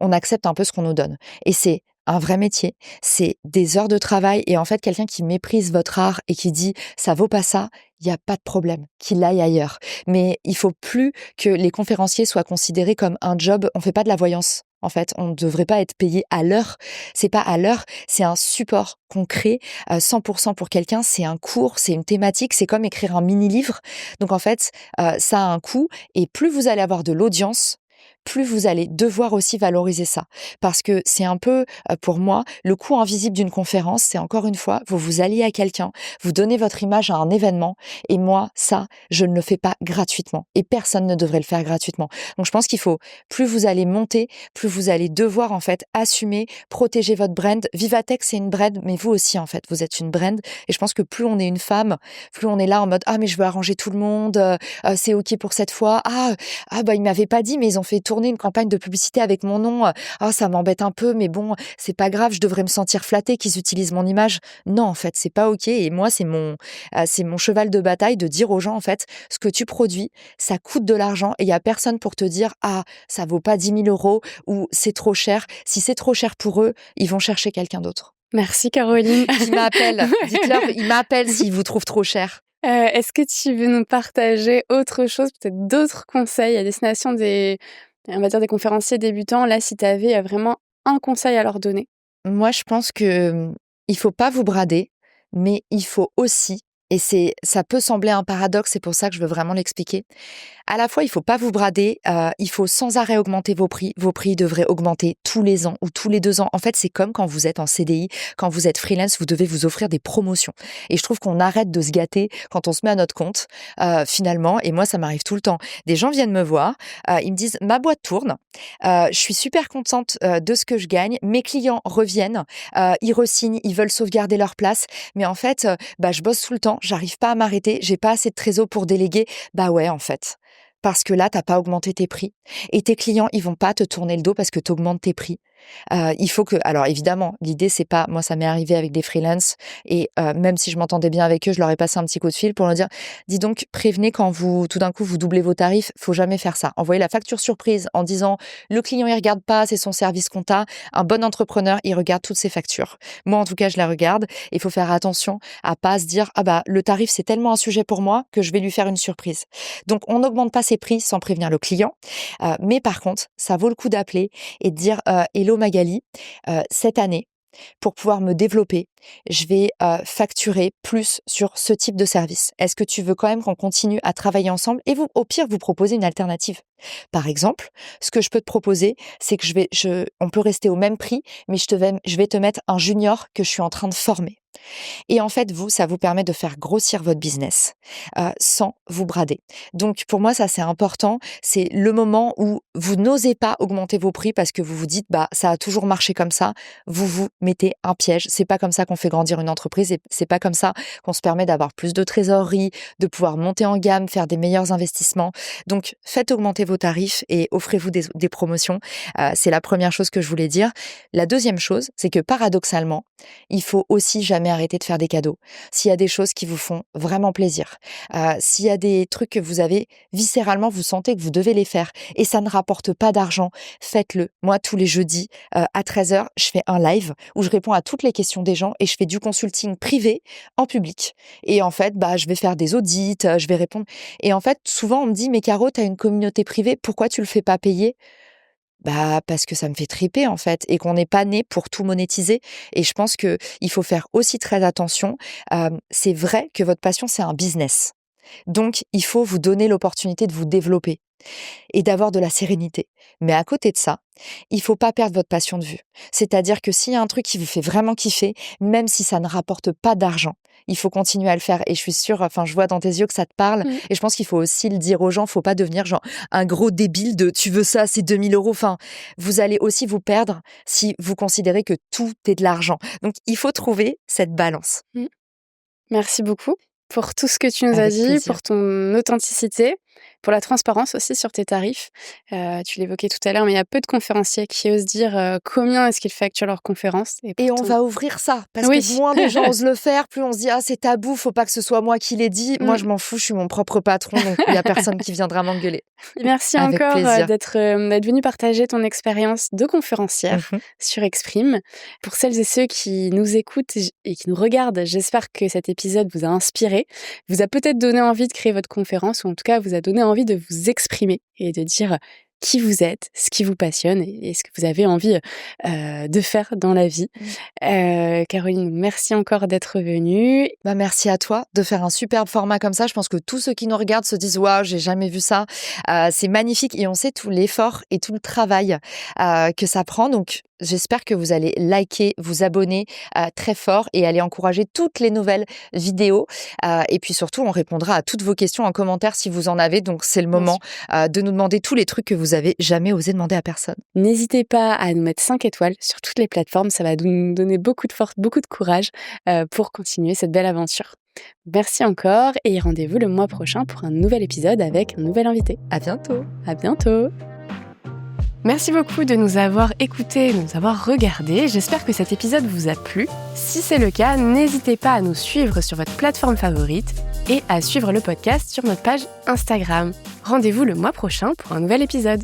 on accepte un peu ce qu'on nous donne et c'est un vrai métier, c'est des heures de travail et en fait quelqu'un qui méprise votre art et qui dit ça vaut pas ça, il y a pas de problème, qu'il aille ailleurs. Mais il faut plus que les conférenciers soient considérés comme un job, on fait pas de la voyance. En fait, on ne devrait pas être payé à l'heure. C'est pas à l'heure, c'est un support qu'on crée 100% pour quelqu'un. C'est un cours, c'est une thématique, c'est comme écrire un mini-livre. Donc en fait, ça a un coût et plus vous allez avoir de l'audience, plus vous allez devoir aussi valoriser ça. Parce que c'est un peu, pour moi, le coût invisible d'une conférence, c'est encore une fois, vous vous alliez à quelqu'un, vous donnez votre image à un événement, et moi, ça, je ne le fais pas gratuitement. Et personne ne devrait le faire gratuitement. Donc je pense qu'il faut, plus vous allez monter, plus vous allez devoir en fait assumer, protéger votre brand. Vivatech, c'est une brand, mais vous aussi en fait, vous êtes une brand. Et je pense que plus on est une femme, plus on est là en mode, ah mais je veux arranger tout le monde, c'est ok pour cette fois, ils m'avaient pas dit, mais ils ont fait tourner une campagne de publicité avec mon nom. Ça m'embête un peu, mais bon, c'est pas grave, je devrais me sentir flattée qu'ils utilisent mon image. Non, en fait, c'est pas ok. Et moi, c'est mon cheval de bataille de dire aux gens, en fait, ce que tu produis, ça coûte de l'argent et il y a personne pour te dire, ça vaut pas 10 000 euros ou c'est trop cher. Si c'est trop cher pour eux, ils vont chercher quelqu'un d'autre.
Merci Caroline.
Qui m'appelle. Dites-leur, il m'appelle s'il vous trouve trop cher.
Est-ce que tu veux nous partager autre chose, peut-être d'autres conseils à destination des conférenciers débutants, là, si tu avais vraiment un conseil à leur donner?
Moi, je pense que il faut pas vous brader, mais il faut aussi, et ça peut sembler un paradoxe, c'est pour ça que je veux vraiment l'expliquer. À la fois, il faut pas vous brader, il faut sans arrêt augmenter vos prix. Vos prix devraient augmenter tous les ans ou tous les 2 ans. En fait, c'est comme quand vous êtes en CDI, quand vous êtes freelance, vous devez vous offrir des promotions. Et je trouve qu'on arrête de se gâter quand on se met à notre compte, finalement. Et moi, ça m'arrive tout le temps. Des gens viennent me voir, ils me disent « Ma boîte tourne, je suis super contente de ce que je gagne. Mes clients reviennent, ils re-signent, ils veulent sauvegarder leur place. Mais en fait, je bosse tout le temps, j'arrive pas à m'arrêter, j'ai pas assez de trésor pour déléguer. » Bah ouais, en fait. Parce que là, t'as pas augmenté tes prix. Et tes clients, ils vont pas te tourner le dos parce que tu augmentes tes prix. Il faut que, alors évidemment, l'idée c'est pas, moi ça m'est arrivé avec des freelances et même si je m'entendais bien avec eux, je leur ai passé un petit coup de fil pour leur dire, dis donc, prévenez quand tout d'un coup vous doublez vos tarifs, faut jamais faire ça. Envoyez la facture surprise en disant, le client il regarde pas, c'est son service compta. Un bon entrepreneur, il regarde toutes ses factures. Moi en tout cas, je la regarde. Il faut faire attention à pas se dire, le tarif c'est tellement un sujet pour moi que je vais lui faire une surprise. Donc on n'augmente pas ses prix sans prévenir le client, mais par contre, ça vaut le coup d'appeler et de dire, Hello Magali, cette année, pour pouvoir me développer, je vais facturer plus sur ce type de service. Est-ce que tu veux quand même qu'on continue à travailler ensemble et vous, au pire, vous proposer une alternative? Par exemple, ce que je peux te proposer, c'est que on peut rester au même prix, mais je vais te mettre un junior que je suis en train de former. Et en fait, ça vous permet de faire grossir votre business sans vous brader. Donc, pour moi, ça, c'est important. C'est le moment où vous n'osez pas augmenter vos prix parce que vous vous dites, ça a toujours marché comme ça. Vous vous mettez un piège. C'est pas comme ça qu'on fait grandir une entreprise et c'est pas comme ça qu'on se permet d'avoir plus de trésorerie, de pouvoir monter en gamme, faire des meilleurs investissements. Donc, faites augmenter vos tarifs et offrez-vous des promotions. C'est la première chose que je voulais dire. La deuxième chose, c'est que paradoxalement, il faut aussi jamais arrêter de faire des cadeaux, s'il y a des choses qui vous font vraiment plaisir, s'il y a des trucs que vous avez viscéralement, vous sentez que vous devez les faire et ça ne rapporte pas d'argent, faites-le. Moi, tous les jeudis à 13h, je fais un live où je réponds à toutes les questions des gens et je fais du consulting privé en public. Et en fait, je vais faire des audits, je vais répondre. Et en fait, souvent, on me dit, mais Caro, t'as une communauté privée, pourquoi tu le fais pas payer? Parce que ça me fait triper en fait et qu'on n'est pas né pour tout monétiser et je pense que il faut faire aussi très attention. C'est vrai que votre passion, c'est un business. Donc, il faut vous donner l'opportunité de vous développer et d'avoir de la sérénité. Mais à côté de ça, il faut pas perdre votre passion de vue. C'est-à-dire que s'il y a un truc qui vous fait vraiment kiffer, même si ça ne rapporte pas d'argent, il faut continuer à le faire. Et je suis sûre, je vois dans tes yeux que ça te parle. Et je pense qu'il faut aussi le dire aux gens. Faut pas devenir genre un gros débile de tu veux ça, c'est 2000 €. Vous allez aussi vous perdre si vous considérez que tout est de l'argent. Donc, il faut trouver cette balance.
Merci beaucoup pour tout ce que tu nous as
Avec
dit,
plaisir.
pour ton authenticité, pour la transparence aussi sur tes tarifs. Tu l'évoquais tout à l'heure, mais il y a peu de conférenciers qui osent dire combien est-ce qu'ils facturent leurs conférences.
Et on va ouvrir ça, parce
Oui.
que moins de gens osent le faire, plus on se dit « Ah, c'est tabou, faut pas que ce soit moi qui l'ai dit. » Moi, je m'en fous, je suis mon propre patron, donc il y a personne qui viendra m'engueuler.
Merci
Avec
encore
plaisir.
d'être venu partager ton expérience de conférencière sur Exprime. Pour celles et ceux qui nous écoutent et qui nous regardent, j'espère que cet épisode vous a inspiré, vous a peut-être donné envie de créer votre conférence ou en tout cas vous a donné envie de vous exprimer et de dire qui vous êtes, ce qui vous passionne et ce que vous avez envie de faire dans la vie. Caroline, merci encore d'être venue.
Merci à toi de faire un superbe format comme ça. Je pense que tous ceux qui nous regardent se disent « Waouh, j'ai jamais vu ça. » C'est magnifique et on sait tout l'effort et tout le travail que ça prend. Donc, j'espère que vous allez liker, vous abonner très fort et aller encourager toutes les nouvelles vidéos. Et puis surtout, on répondra à toutes vos questions en commentaire si vous en avez. Donc, c'est le moment de nous demander tous les trucs que vous avez jamais osé demander à personne.
N'hésitez pas à nous mettre 5 étoiles sur toutes les plateformes. Ça va nous donner beaucoup de force, beaucoup de courage pour continuer cette belle aventure. Merci encore et rendez-vous le mois prochain pour un nouvel épisode avec un nouvel invité.
À bientôt.
À bientôt. Merci beaucoup de nous avoir écoutés, de nous avoir regardés. J'espère que cet épisode vous a plu. Si c'est le cas, n'hésitez pas à nous suivre sur votre plateforme favorite et à suivre le podcast sur notre page Instagram. Rendez-vous le mois prochain pour un nouvel épisode.